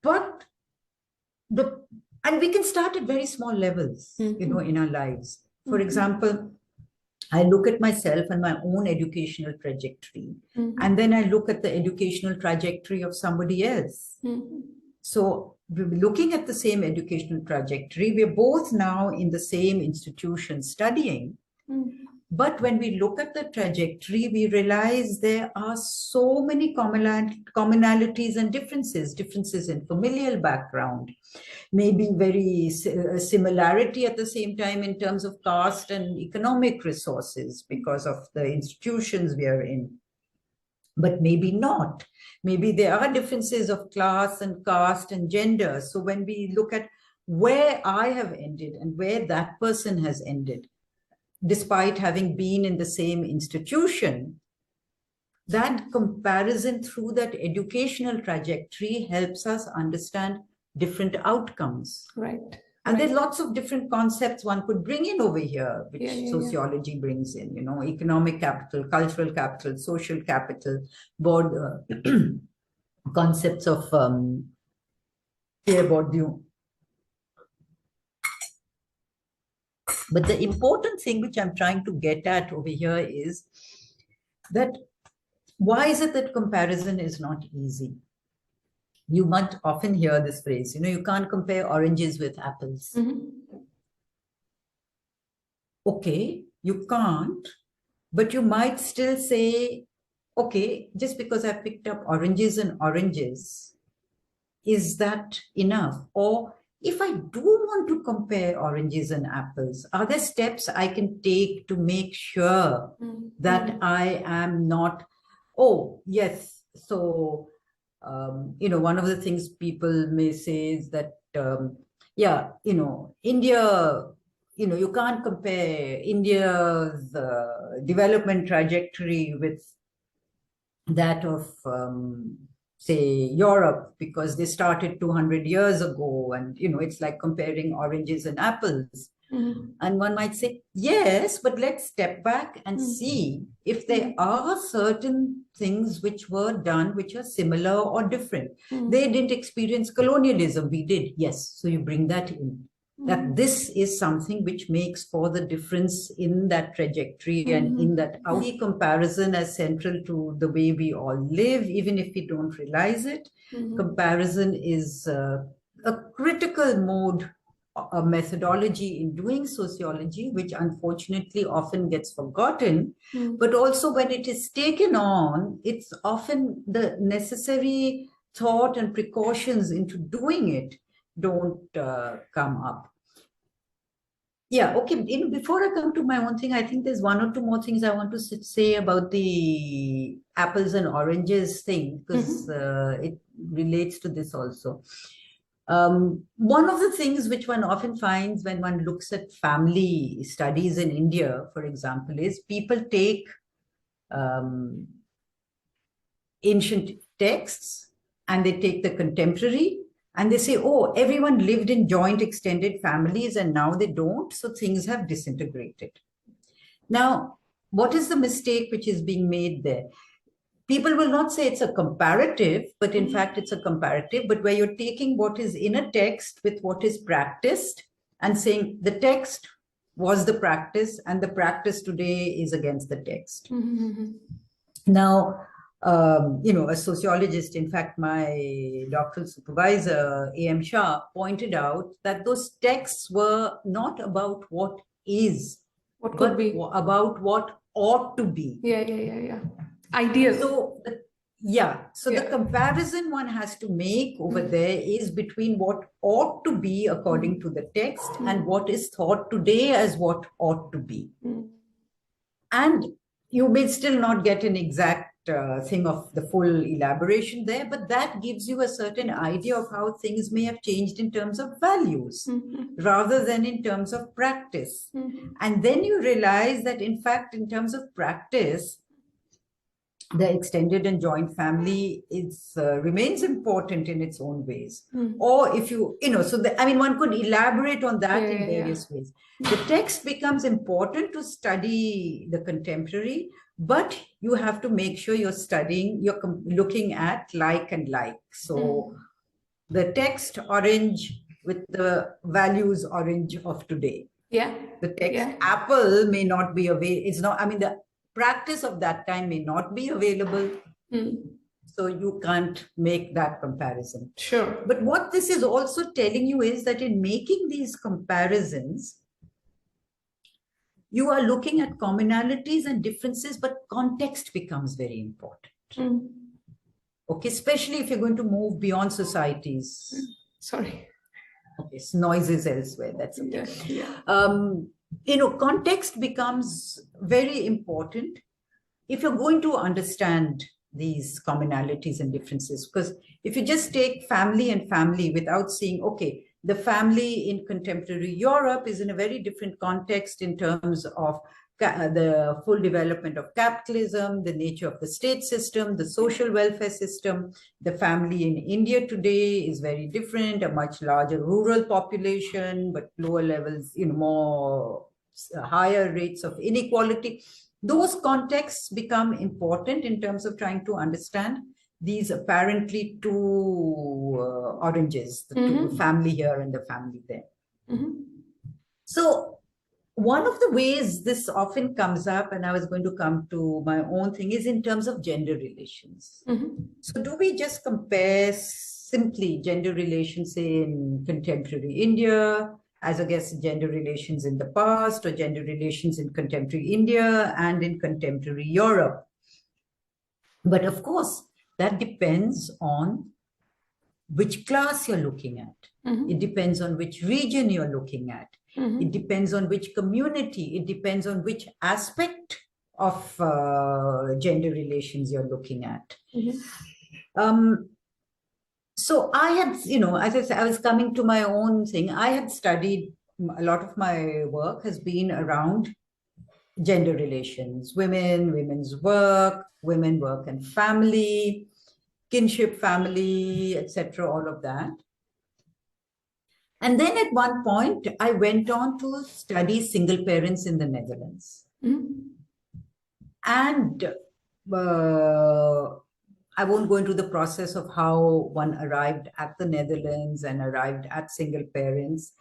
S2: But and we can start at very small levels, in our lives. For example, I look at myself and my own educational trajectory, and then I look at the educational trajectory of somebody else. So we're looking at the same educational trajectory. We're both now in the same institution studying. But when we look at the trajectory, we realize there are so many commonalities and differences in familial background, maybe very similarity at the same time in terms of caste and economic resources because of the institutions we are in. But maybe not. Maybe there are differences of class and caste and gender. So when we look at where I have ended and where that person has ended, despite having been in the same institution, that comparison through that educational trajectory helps us understand different outcomes.
S1: Right.
S2: And there's lots of different concepts one could bring in over here, which sociology brings in, economic capital, cultural capital, social capital, board concepts of Bourdieu. But the important thing which I'm trying to get at over here is that why is it that comparison is not easy? You might often hear this phrase, you can't compare oranges with apples. Okay, you can't, but you might still say, okay, just because I picked up oranges and oranges, is that enough? Or if I do want to compare oranges and apples, are there steps I can take to make sure that I am not, oh, yes, so one of the things people may say is that, India, you can't compare India's development trajectory with that of, say, Europe, because they started 200 years ago. And, it's like comparing oranges and apples. And one might say, yes, but let's step back and see if there are certain things which were done which are similar or different. They didn't experience colonialism, we did. Yes, so you bring that in. That this is something which makes for the difference in that trajectory and in that comparison as central to the way we all live, even if we don't realize it. Comparison is a critical mode, a methodology in doing sociology, which unfortunately often gets forgotten. But also when it is taken on, it's often the necessary thought and precautions into doing it don't come up. Yeah, okay. Before I come to my own thing, I think there's one or two more things I want to say about the apples and oranges thing, because it relates to this also. One of the things which one often finds when one looks at family studies in India, for example, is people take ancient texts and they take the contemporary and they say, oh, everyone lived in joint extended families and now they don't, so things have disintegrated. Now, what is the mistake which is being made there? People will not say it's a comparative, but in fact it's a comparative, but where you're taking what is in a text with what is practiced and saying the text was the practice and the practice today is against the text. Now, a sociologist, in fact, my doctoral supervisor, A.M. Shah, pointed out that those texts were not about what is,
S1: what could be,
S2: about what ought to be.
S1: Yeah. Ideal.
S2: So, the comparison one has to make over there is between what ought to be according to the text and what is thought today as what ought to be. And you may still not get an exact thing of the full elaboration there, but that gives you a certain idea of how things may have changed in terms of values rather than in terms of practice. And then you realize that, in fact, in terms of practice, the extended and joint family is remains important in its own ways. Or if I mean, one could elaborate on that in various ways. The text becomes important to study the contemporary, but you have to make sure you're looking at like and like. So the text orange with the values orange of today.
S1: Yeah.
S2: The text apple may not be available. It's not, I mean, the practice of that time may not be available. So you can't make that comparison.
S1: Sure.
S2: But what this is also telling you is that in making these comparisons, you are looking at commonalities and differences, but context becomes very important. Okay, especially if you're going to move beyond societies.
S1: Sorry.
S2: Okay, it's noises elsewhere. That's okay. Context becomes very important if you're going to understand these commonalities and differences. Because if you just take family and family without seeing, okay, the family in contemporary Europe is in a very different context in terms of the full development of capitalism, the nature of the state system, the social welfare system. The family in India today is very different, a much larger rural population, but lower levels, more higher rates of inequality. Those contexts become important in terms of trying to understand these apparently two oranges, the two family here and the family there. So one of the ways this often comes up, and I was going to come to my own thing, is in terms of gender relations. So do we just compare simply gender relations, say, in contemporary India, as against gender relations in the past, or gender relations in contemporary India and in contemporary Europe? But of course, that depends on which class you're looking at. It depends on which region you're looking at. It depends on which community. It depends on which aspect of gender relations you're looking at. So I had, as I said, I was coming to my own thing. I had studied, a lot of my work has been around gender relations, women's work, women, work and family, kinship, family, etc., all of that. And then at one point, I went on to study single parents in the Netherlands. And I won't go into the process of how one arrived at the Netherlands and arrived at single parents.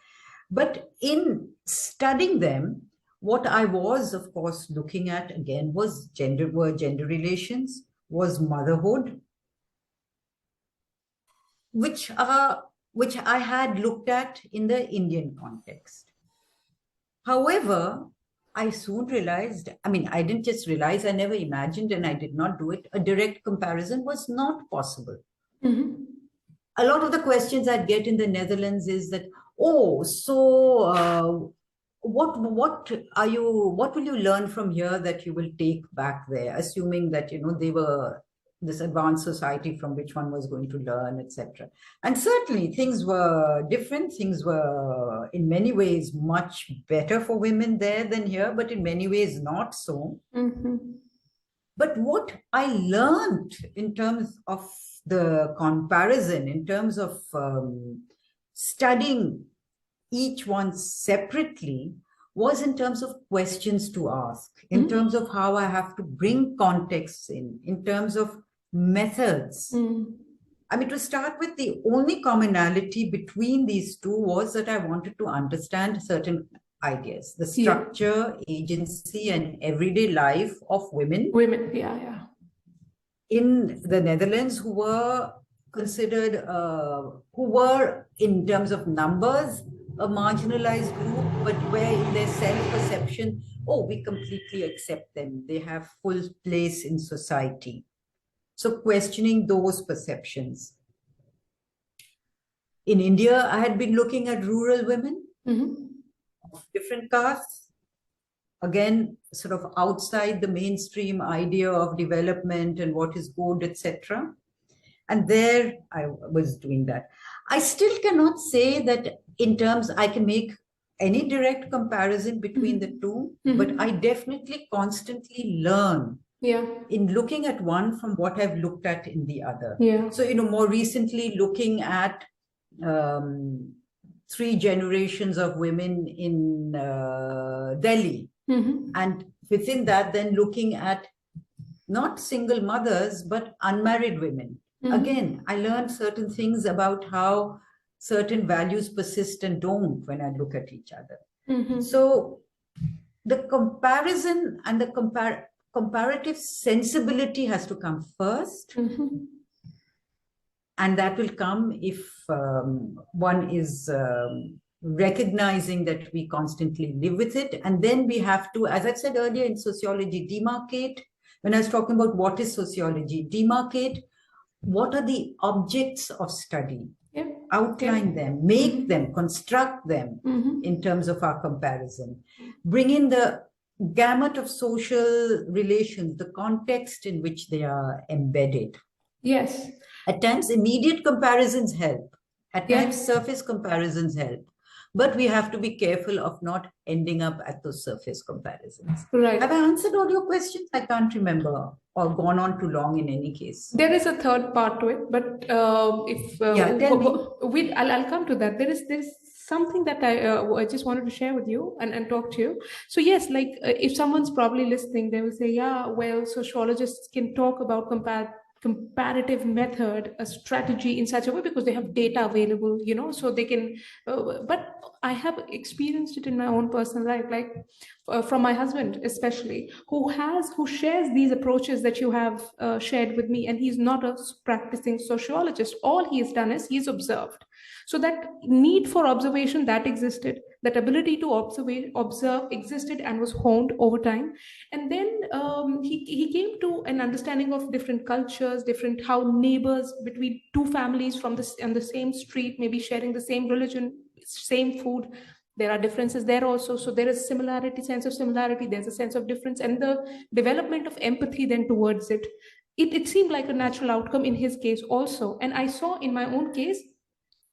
S2: But in studying them, what I was, of course, looking at again was gender relations, was motherhood, which I had looked at in the Indian context. However, I soon realized, I didn't just realize, I never imagined, and I did not do it, a direct comparison was not possible. A lot of the questions I'd get in the Netherlands is that, what will you learn from here that you will take back there, assuming that, they were this advanced society from which one was going to learn, etc. And certainly things were different. Things were in many ways much better for women there than here, but in many ways not so. But what I learned in terms of the comparison, in terms of studying each one separately, was in terms of questions to ask, in terms of how I have to bring contexts in terms of methods. To start with, the only commonality between these two was that I wanted to understand certain ideas, the structure, agency, and everyday life of women. In the Netherlands, who were considered, who were in terms of numbers, a marginalized group, but where in their self-perception, we completely accept them. They have full place in society. So questioning those perceptions. In India, I had been looking at rural women of different castes. Again, sort of outside the mainstream idea of development and what is good, etc. And there I was doing that. I still cannot say that in terms, I can make any direct comparison between the two, but I definitely constantly learn
S1: Yeah.
S2: in looking at one from what I've looked at in the other.
S1: Yeah.
S2: So, more recently looking at 3 generations of women in Delhi. And within that, then looking at not single mothers, but unmarried women. Again, I learned certain things about how certain values persist and don't when I look at each other. So the comparison and the comparative sensibility has to come first. And that will come if one is recognizing that we constantly live with it. And then we have to, as I said earlier in sociology, demarcate. When I was talking about what is sociology, demarcate what are the objects of study, outline them, make them, construct them in terms of our comparison, bring in the gamut of social relations, the context in which they are embedded.
S1: Yes.
S2: At times, immediate comparisons help. At times, surface comparisons help. But we have to be careful of not ending up at those surface comparisons.
S1: Right.
S2: Have I answered all your questions? I can't remember, or gone on too long in any case.
S1: There is a third part to it, but
S2: tell me.
S1: I'll come to that. There is something that I just wanted to share with you and talk to you. So yes, like if someone's probably listening, they will say, yeah, well, sociologists can talk about comparative method, a strategy in such a way because they have data available, so they can, but I have experienced it in my own personal life, like from my husband especially, who shares these approaches that you have shared with me, and he's not a practicing sociologist. All he has done is he's observed. So that need for observation that existed, that ability to observe existed and was honed over time. And then he came to an understanding of different cultures, different how neighbors between two families from on the same street, maybe sharing the same religion, same food, there are differences there also. So there is sense of similarity, there's a sense of difference, and the development of empathy then towards it. It seemed like a natural outcome in his case also. And I saw in my own case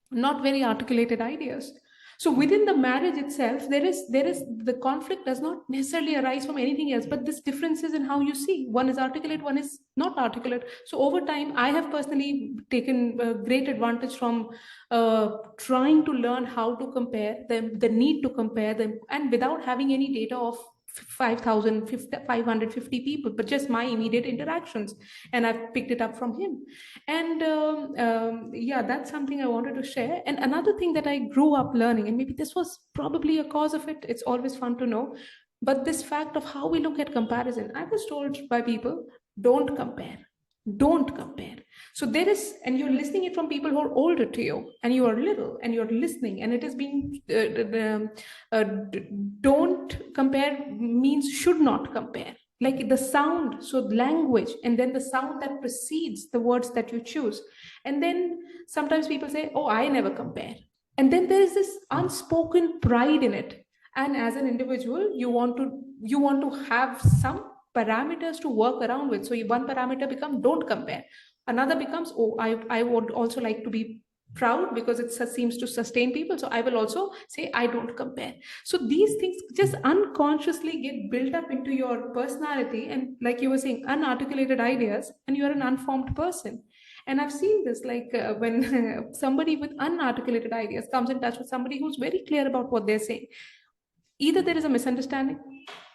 S1: not very articulated ideas. So within the marriage itself, there is the conflict does not necessarily arise from anything else, but this differences in how you see. One is articulate, one is not articulate. So over time, I have personally taken great advantage from trying to learn how to compare them, the need to compare them, and without having any data of 550 people, but just my immediate interactions, and I've picked it up from him. And yeah, that's something I wanted to share. And another thing that I grew up learning, and maybe this was probably a cause of it, it's always fun to know, but this fact of how we look at comparison. I was told by people, don't compare. So there is, and you're listening it from people who are older to you, and you are little, and you're listening, and it is being don't compare means should not compare, like the sound, so language, and then the sound that precedes the words that you choose. And then sometimes people say, oh, I never compare, and then there is this unspoken pride in it. And as an individual, you want to have some parameters to work around with. So one parameter becomes don't compare. Another becomes, oh, I would also like to be proud because it seems to sustain people. So I will also say I don't compare. So these things just unconsciously get built up into your personality. And like you were saying, unarticulated ideas, and you're an unformed person. And I've seen this, like when somebody with unarticulated ideas comes in touch with somebody who's very clear about what they're saying, either there is a misunderstanding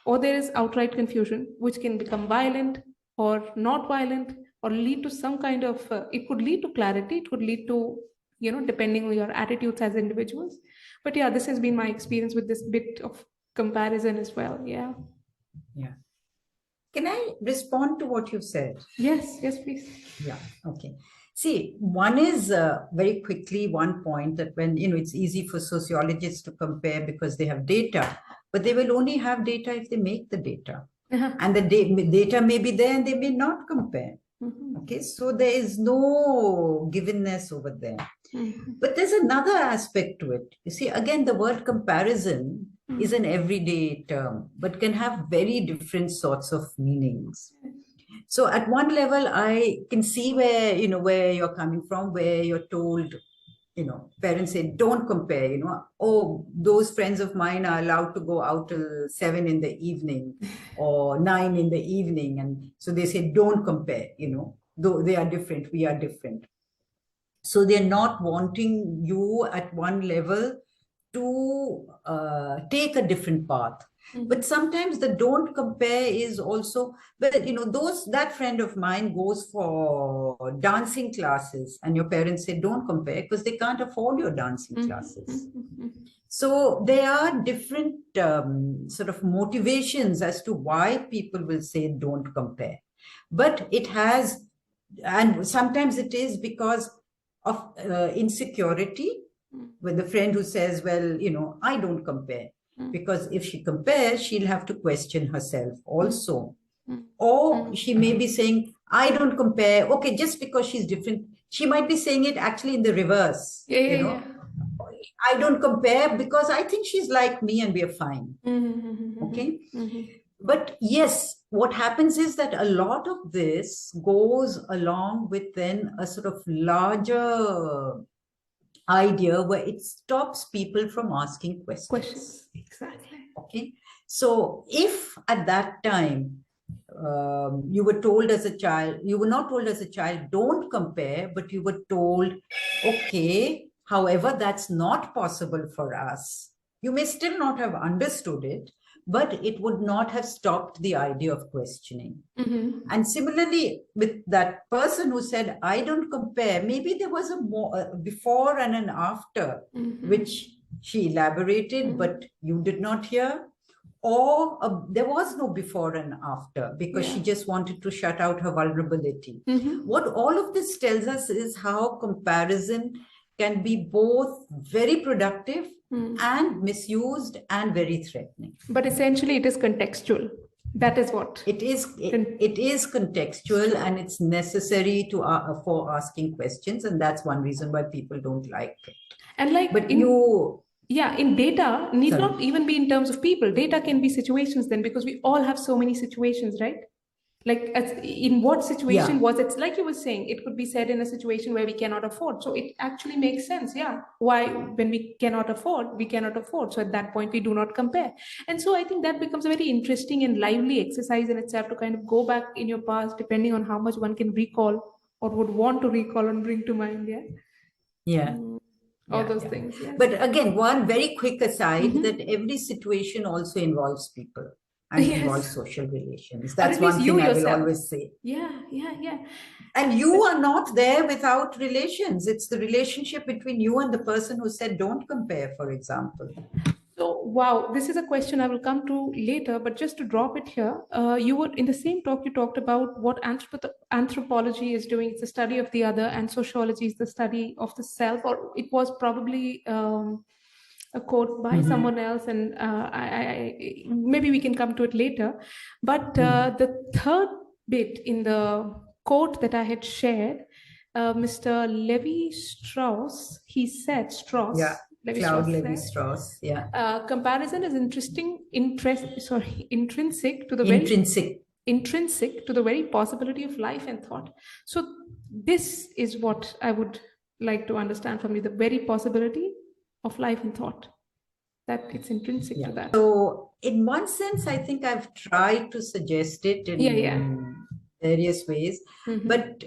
S1: or there is outright confusion, which can become violent or not violent, or lead to some kind of, it could lead to clarity, it could lead to, depending on your attitudes as individuals. But yeah, this has been my experience with this bit of comparison as well. Yeah.
S2: Yeah. Can I respond to what you've said?
S1: Yes, please.
S2: Yeah, okay. See, one is very quickly one point that when, it's easy for sociologists to compare because they have data, but they will only have data if they make the data. And the data may be there and they may not compare. Okay, so there is no givenness over there. But there's another aspect to it. You see, again, the word comparison is an everyday term, but can have very different sorts of meanings. So at one level, I can see where you're coming from, where you're told parents say, don't compare, oh, those friends of mine are allowed to go out till 7 in the evening or 9 in the evening. And so they say, don't compare, though they are different, we are different. So they're not wanting you at one level to take a different path. But sometimes the don't compare is also, but that friend of mine goes for dancing classes and your parents say don't compare because they can't afford your dancing classes. So there are different sort of motivations as to why people will say don't compare. But it has, and sometimes it is because of insecurity, with the friend who says, well, I don't compare. Because if she compares, she'll have to question herself also. Or she may be saying, I don't compare. Okay, just because she's different. She might be saying it actually in the reverse. I don't compare because I think she's like me and we are fine. Okay. But yes, what happens is that a lot of this goes along with then a sort of larger idea where it stops people from asking questions.
S1: Exactly.
S2: Okay. So if at that time you were told as a child, you were not told as a child, don't compare, but you were told, okay, however, that's not possible for us. You may still not have understood it, but it would not have stopped the idea of questioning. And similarly, with that person who said, I don't compare, maybe there was a before and an after, which she elaborated, but you did not hear. Or there was no before and after because she just wanted to shut out her vulnerability. What all of this tells us is how comparison can be both very productive and misused and very threatening.
S1: But essentially, it is contextual. That is what
S2: it is. It is contextual, and it's necessary to for asking questions, and that's one reason why people don't like it.
S1: And
S2: but
S1: in data need not even be in terms of people. Data can be situations then, because we all have so many situations, right? Like in what situation was it? Like you were saying, it could be said in a situation where we cannot afford. So it actually makes sense. Why, when we cannot afford, we cannot afford. So at that point, we do not compare. And so I think that becomes a very interesting and lively exercise in itself to kind of go back in your past, depending on how much one can recall or would want to recall and bring to mind. All those things.
S2: But again, one very quick aside, that every situation also involves people and involves social relations. That's one thing I will always say. And you are not there without relations. It's the relationship between you and the person who said don't compare, for example.
S1: So, wow, this is a question I will come to later, but just to drop it here, you were in the same talk, you talked about what anthropology is doing. It's the study of the other, and sociology is the study of the self, or it was probably a quote by someone else, and I maybe we can come to it later. But the third bit in the quote that I had shared, Mr. Levi-Strauss, he said,
S2: Claude Levi-Strauss,
S1: comparison is intrinsic to the very possibility of life and thought. So this is what I would like to understand from you, the very possibility of life and thought, that it's intrinsic to that.
S2: So in one sense, I think I've tried to suggest it in various ways, but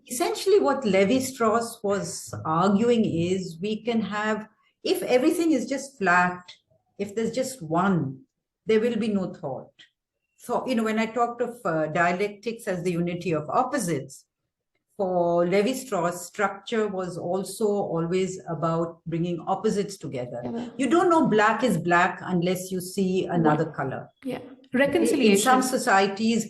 S2: essentially what Levi-Strauss was arguing is we can have, if everything is just flat, if there's just one, there will be no thought. So, when I talked of dialectics as the unity of opposites, for Levi-Strauss, structure was also always about bringing opposites together. You don't know black is black unless you see another color.
S1: Reconciliation.
S2: In some societies,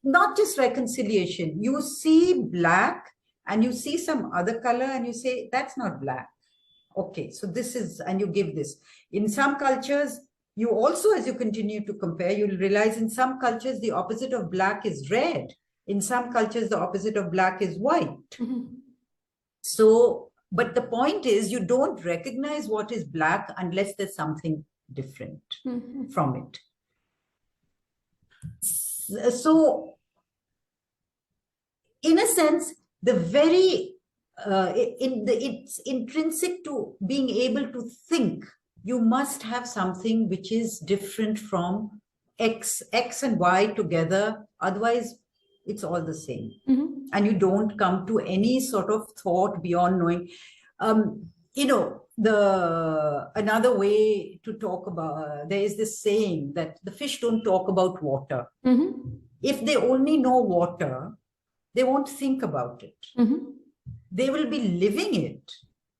S2: not just reconciliation, you see black and you see some other color and you say, that's not black. Okay, so this is, and you give this. In some cultures, you also, as you continue to compare, you'll realize in some cultures, the opposite of black is red. In some cultures, the opposite of black is white. So, but the point is, you don't recognize what is black unless there's something different from it. So, in a sense, the very it's intrinsic to being able to think. You must have something which is different from X and Y together. Otherwise, it's all the same. And you don't come to any sort of thought beyond knowing. Another way to talk about, there is this saying that the fish don't talk about water. If they only know water, they won't think about it. They will be living it.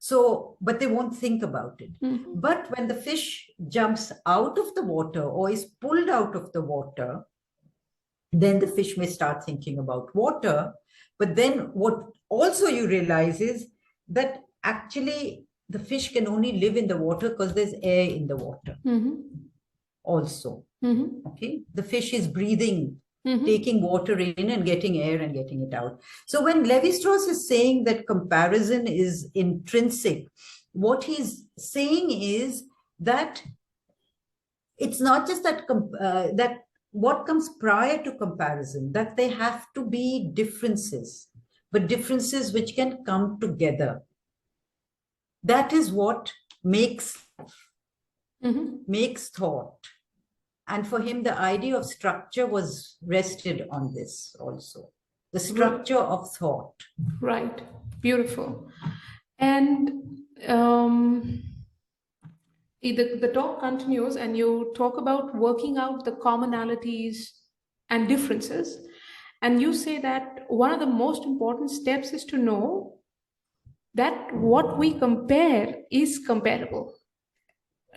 S2: So, but they won't think about it. But when the fish jumps out of the water or is pulled out of the water, then the fish may start thinking about water. But then what also you realize is that actually the fish can only live in the water because there's air in the water also. Okay, the fish is breathing, taking water in and getting air and getting it out. So when Levi-Strauss is saying that comparison is intrinsic, what he's saying is that it's not just that that what comes prior to comparison, that they have to be differences, but differences which can come together. That is what makes thought. And for him, the idea of structure was rested on this also. The structure of thought.
S1: Right. Beautiful. And the talk continues, and you talk about working out the commonalities and differences. And you say that one of the most important steps is to know that what we compare is comparable.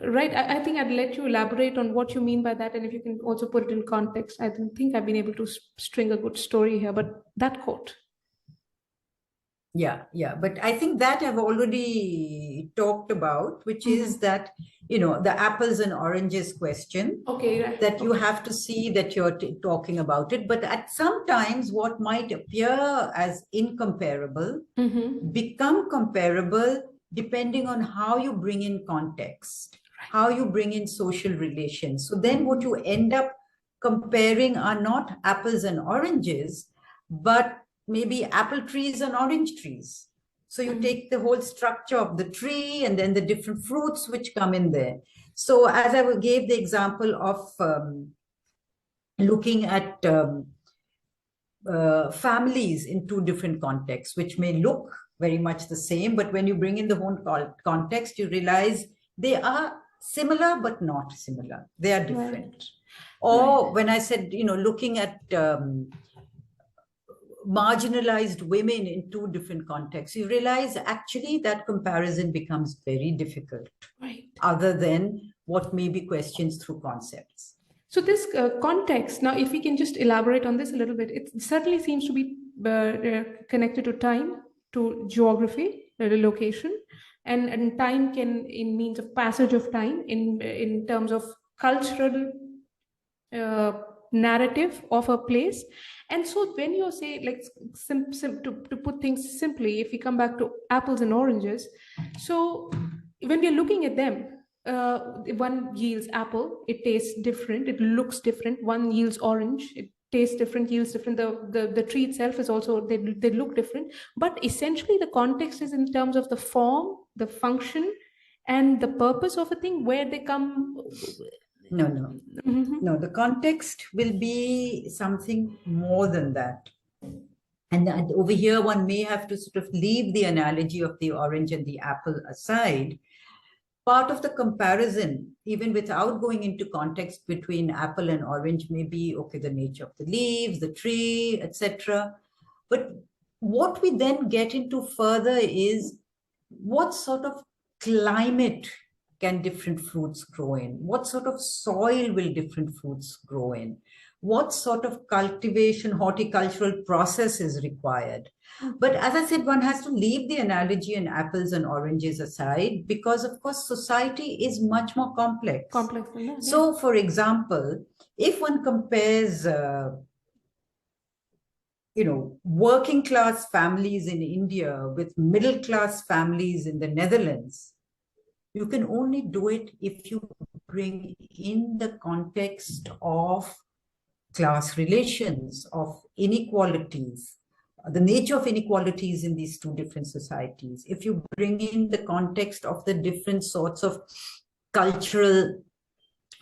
S1: Right. I think I'd let you elaborate on what you mean by that. And if you can also put it in context. I don't think I've been able to string a good story here, but that quote.
S2: Yeah. But I think that I've already talked about, which is that, the apples and oranges question.
S1: Okay. Right.
S2: That you have to see that you're talking about it. But at some times, what might appear as incomparable become comparable depending on how you bring in context, how you bring in social relations. So then what you end up comparing are not apples and oranges, but maybe apple trees and orange trees. So you take the whole structure of the tree and then the different fruits which come in there. So as I gave the example of looking at families in two different contexts, which may look very much the same, but when you bring in the whole context, you realize they are similar, but not similar. They are different. Right. Or when I said, looking at marginalized women in two different contexts, you realize actually that comparison becomes very difficult, right? Other than what may be questions through concepts.
S1: So this context, now, if we can just elaborate on this a little bit, it certainly seems to be connected to time, to geography, the location, and time can, in means of passage of time, in terms of cultural narrative of a place. And so when you say, like, to put things simply, if we come back to apples and oranges, so when we're looking at them, one yields apple, it tastes different, it looks different. One yields orange, it tastes different, yields different. The tree itself is also, they look different. But essentially the context is in terms of the form, the function, and the purpose of a thing, where they come.
S2: No, the context will be something more than that. And over here, one may have to sort of leave the analogy of the orange and the apple aside. Part of the comparison, even without going into context between apple and orange, may be, okay, the nature of the leaves, the tree, etc. But what we then get into further is what sort of climate can different fruits grow in? What sort of soil will different fruits grow in? What sort of cultivation, horticultural process is required? But as I said, one has to leave the analogy in apples and oranges aside, because of course society is much more complex.
S1: Complex than that,
S2: so, for example, if one compares, working class families in India with middle class families in the Netherlands, you can only do it if you bring in the context of class relations, of inequalities, the nature of inequalities in these two different societies, if you bring in the context of the different sorts of cultural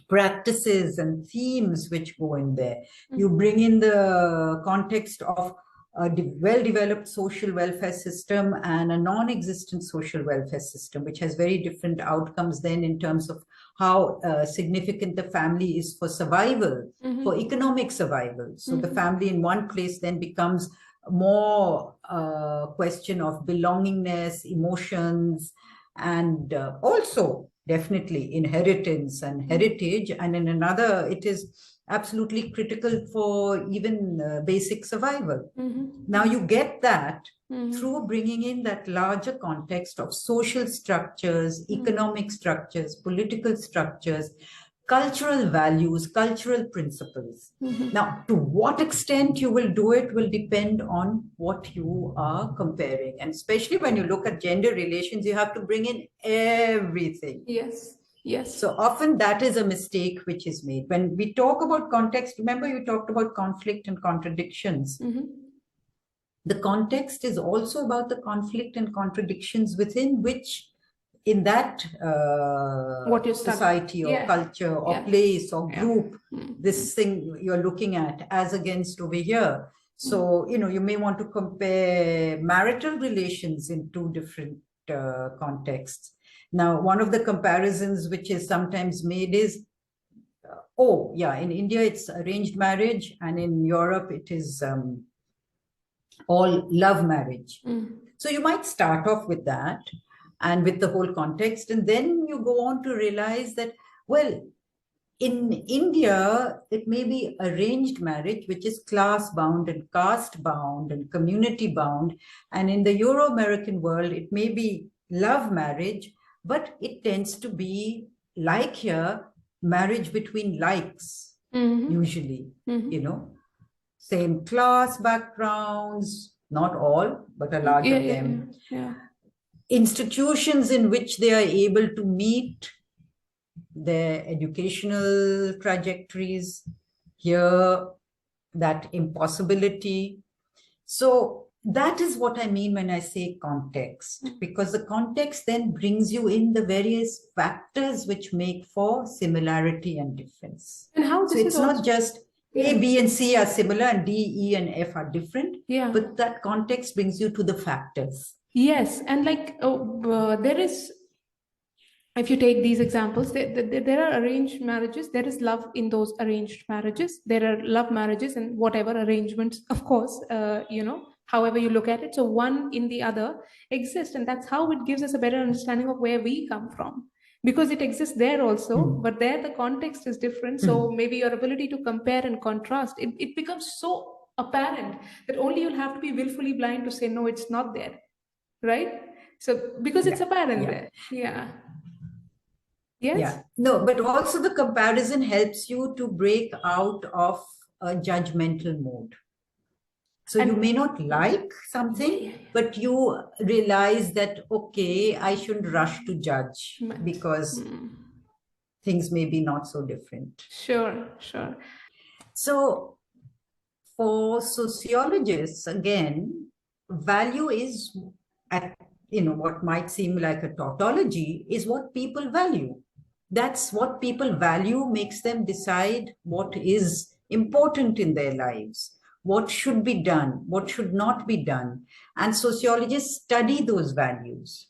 S2: practices and themes which go in there, you bring in the context of a well-developed social welfare system and a non-existent social welfare system, which has very different outcomes then in terms of how significant the family is for survival, for economic survival. So the family in one place then becomes more a question of belongingness, emotions, and also definitely inheritance and heritage. And in another, it is absolutely critical for even basic survival. Now you get that through bringing in that larger context of social structures, economic structures, political structures, cultural values, cultural principles. Now, to what extent you will do it will depend on what you are comparing. And especially when you look at gender relations, you have to bring in everything.
S1: Yes. Yes.
S2: So often that is a mistake which is made. When we talk about context, remember you talked about conflict and contradictions. The context is also about the conflict and contradictions within which in that society or culture or place or group, this thing you're looking at as against over here. So, you know, you may want to compare marital relations in two different contexts. Now, one of the comparisons which is sometimes made is, oh, yeah, in India, it's arranged marriage, and in Europe, it is all love marriage. So you might start off with that and with the whole context, and then you go on to realize that, well, in India, it may be arranged marriage, which is class bound and caste bound and community bound. And in the Euro-American world, it may be love marriage, but it tends to be, like here, marriage between likes, usually, you know, same class backgrounds, not all, but a lot of them. Institutions in which they are able to meet their educational trajectories, here, that impossibility. So that is what I mean when I say context, because the context then brings you in the various factors which make for similarity and difference.
S1: And how
S2: so it's not just A, B, and C are similar and D, E, and F are different, but that context brings you to the factors.
S1: Yes, and like there is, if you take these examples, there are arranged marriages, there is love in those arranged marriages, there are love marriages and whatever arrangements, of course, you know, however you look at it. So one in the other exists, and that's how it gives us a better understanding of where we come from, because it exists there also, but there the context is different. So maybe your ability to compare and contrast, it becomes so apparent that only you'll have to be willfully blind to say, no, it's not there, right? So because it's apparent there. Yes.
S2: No, but also the comparison helps you to break out of a judgmental mode. So you may not like something, but you realize that, okay, I shouldn't rush to judge because things may be not so different.
S1: Sure.
S2: So for sociologists, again, value is, you know, what might seem like a tautology is what people value. That's what people value makes them decide what is important in their lives, what should be done, what should not be done. And sociologists study those values.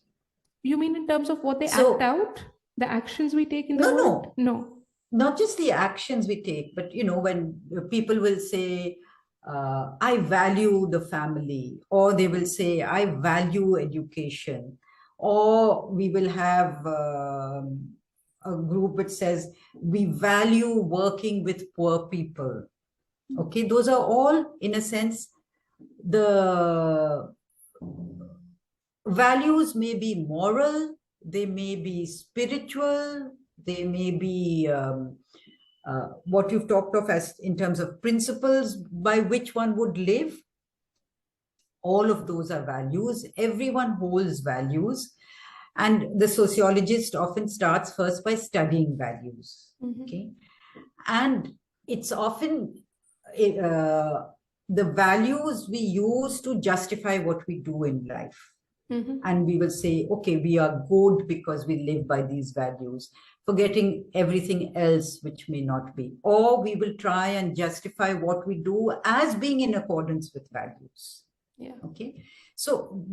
S1: You mean in terms of what they act out? The actions we take in the world? No.
S2: Not just the actions we take, but, you know, when people will say, I value the family, or they will say, I value education, or we will have a group which says, we value working with poor people. Okay, those are all, in a sense, the values may be moral, they may be spiritual, they may be what you've talked of as in terms of principles by which one would live. All of those are values. Everyone holds values. And the sociologist often starts first by studying values. Okay. And it's often the values we use to justify what we do in life. And we will say, okay, we are good because we live by these values, forgetting everything else which may not be. Or we will try and justify what we do as being in accordance with values.
S1: Yeah.
S2: Okay. So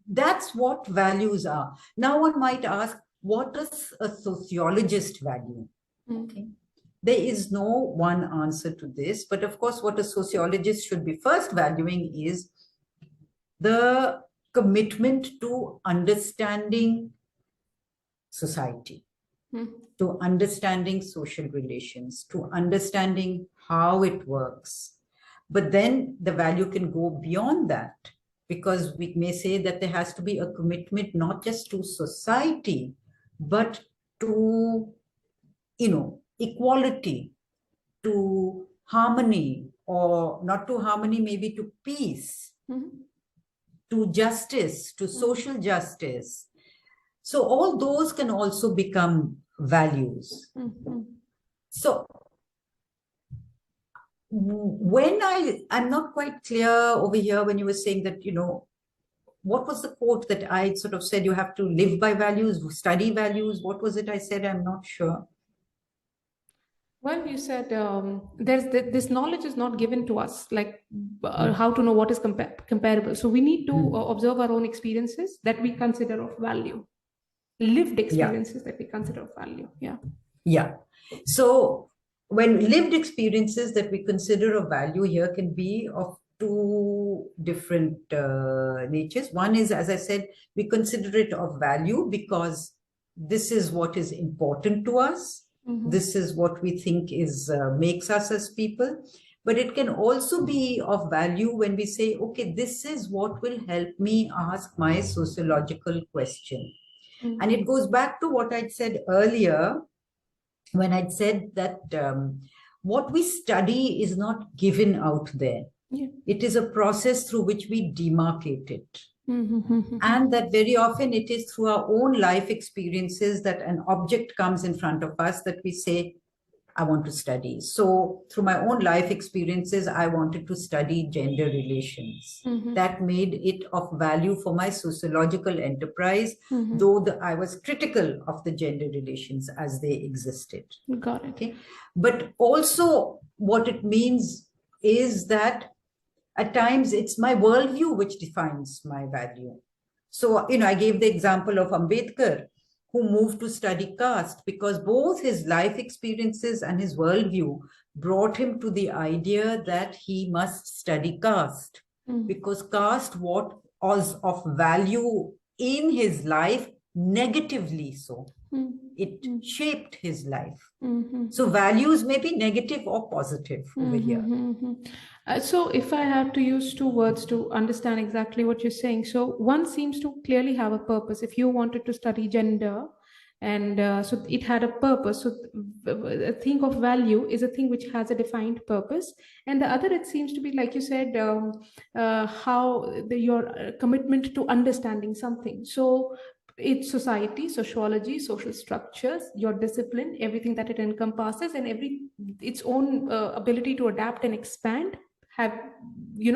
S2: that's what values are. Now one might ask, what does a sociologist value? Okay. There is no one answer to this, but of course, what a sociologist should be first valuing is the commitment to understanding society, to understanding social relations, to understanding how it works. But then the value can go beyond that, because we may say that there has to be a commitment not just to society, but to, equality, to harmony, or not to harmony, maybe to peace, to justice, to social justice. So all those can also become values. So when I'm not quite clear over here when you were saying that, what was the quote that I sort of said, you have to live by values, study values? What was it I said? I'm not sure.
S1: Well, you said this knowledge is not given to us, like how to know what is comparable. So we need to observe our own experiences that we consider of value, lived experiences that we consider of value. Yeah.
S2: Yeah. So when lived experiences that we consider of value here can be of two different natures. One is, as I said, we consider it of value because this is what is important to us. This is what we think is makes us as people. But it can also be of value when we say, okay, this is what will help me ask my sociological question. And it goes back to what I'd said earlier, when I'd said that what we study is not given out there. It is a process through which we demarcate it. And that very often it is through our own life experiences that an object comes in front of us that we say, I want to study. So through my own life experiences, I wanted to study gender relations. That made it of value for my sociological enterprise, though I was critical of the gender relations as they existed.
S1: Got it.
S2: Okay? But also what it means is that at times it's my worldview which defines my value. So, I gave the example of Ambedkar, who moved to study caste because both his life experiences and his worldview brought him to the idea that he must study caste, because caste was of value in his life, negatively so. It shaped his life. So values may be negative or positive over here.
S1: So if I have to use two words to understand exactly what you're saying, so one seems to clearly have a purpose. If you wanted to study gender, and so it had a purpose. So a thing of value is a thing which has a defined purpose. And the other, it seems to be, like you said, how your commitment to understanding something. So it's society, sociology, social structures, your discipline, everything that it encompasses, and its own ability to adapt and expand, have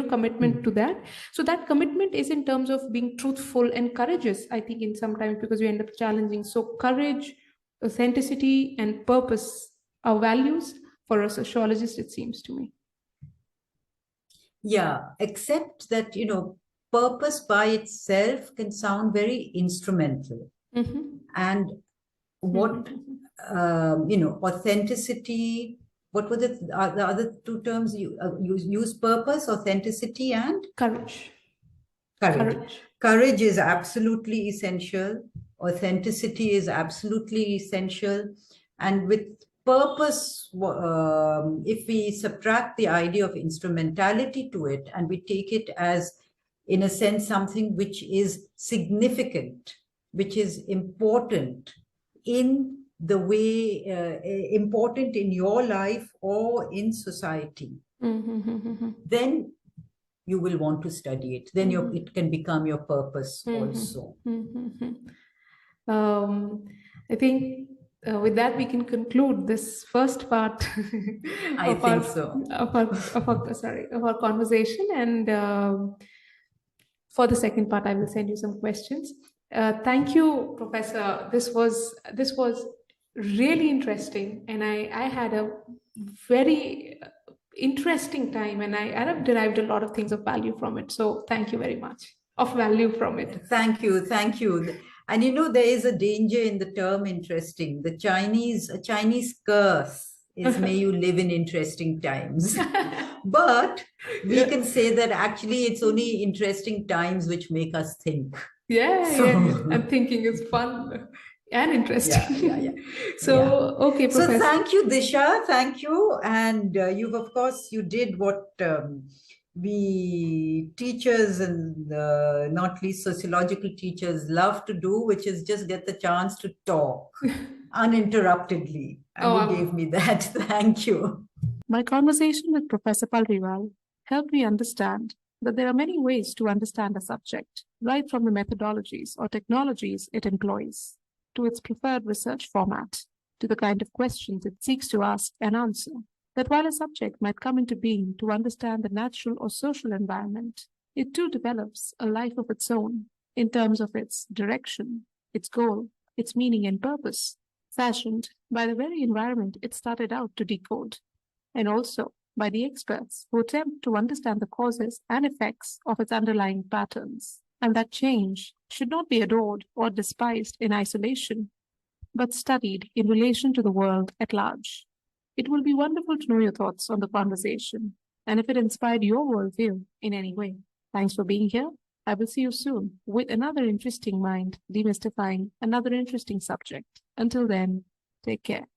S1: commitment to that. So that commitment is in terms of being truthful and courageous, I think, in sometimes, because we end up challenging. So courage, authenticity, and purpose are values for a sociologist, it seems to me.
S2: Yeah, except that purpose by itself can sound very instrumental. And what authenticity, what were the other two terms you use? Purpose, authenticity, and
S1: courage.
S2: Courage is absolutely essential. Authenticity is absolutely essential. And with purpose, if we subtract the idea of instrumentality to it and we take it as, in a sense, something which is significant, which is important in the way, important in your life or in society, then you will want to study it. Then it can become your purpose also.
S1: I think with that, we can conclude this first part
S2: I think so.
S1: of our conversation. And for the second part, I will send you some questions. Thank you, Professor. This was really interesting, and I had a very interesting time, and I have derived a lot of things of value from it. So thank you very much of value from it.
S2: Thank you, thank you. And there is a danger in the term interesting. A Chinese curse is may you live in interesting times. But we can say that actually it's only interesting times which make us think.
S1: Yeah, and thinking is fun and interesting.
S2: Yeah.
S1: So, okay, Professor.
S2: So thank you, Disha. Thank you. And you've, of course, you did what we teachers and not least sociological teachers love to do, which is just get the chance to talk uninterruptedly. And you gave me that. Thank you.
S1: My conversation with Professor Palriwala helped me understand that there are many ways to understand a subject, right from the methodologies or technologies it employs, to its preferred research format, to the kind of questions it seeks to ask and answer. That while a subject might come into being to understand the natural or social environment, it too develops a life of its own in terms of its direction, its goal, its meaning and purpose, fashioned by the very environment it started out to decode, and also by the experts who attempt to understand the causes and effects of its underlying patterns. And that change should not be adored or despised in isolation, but studied in relation to the world at large. It will be wonderful to know your thoughts on the conversation, and if it inspired your worldview in any way. Thanks for being here. I will see you soon with another interesting mind, demystifying another interesting subject. Until then, take care.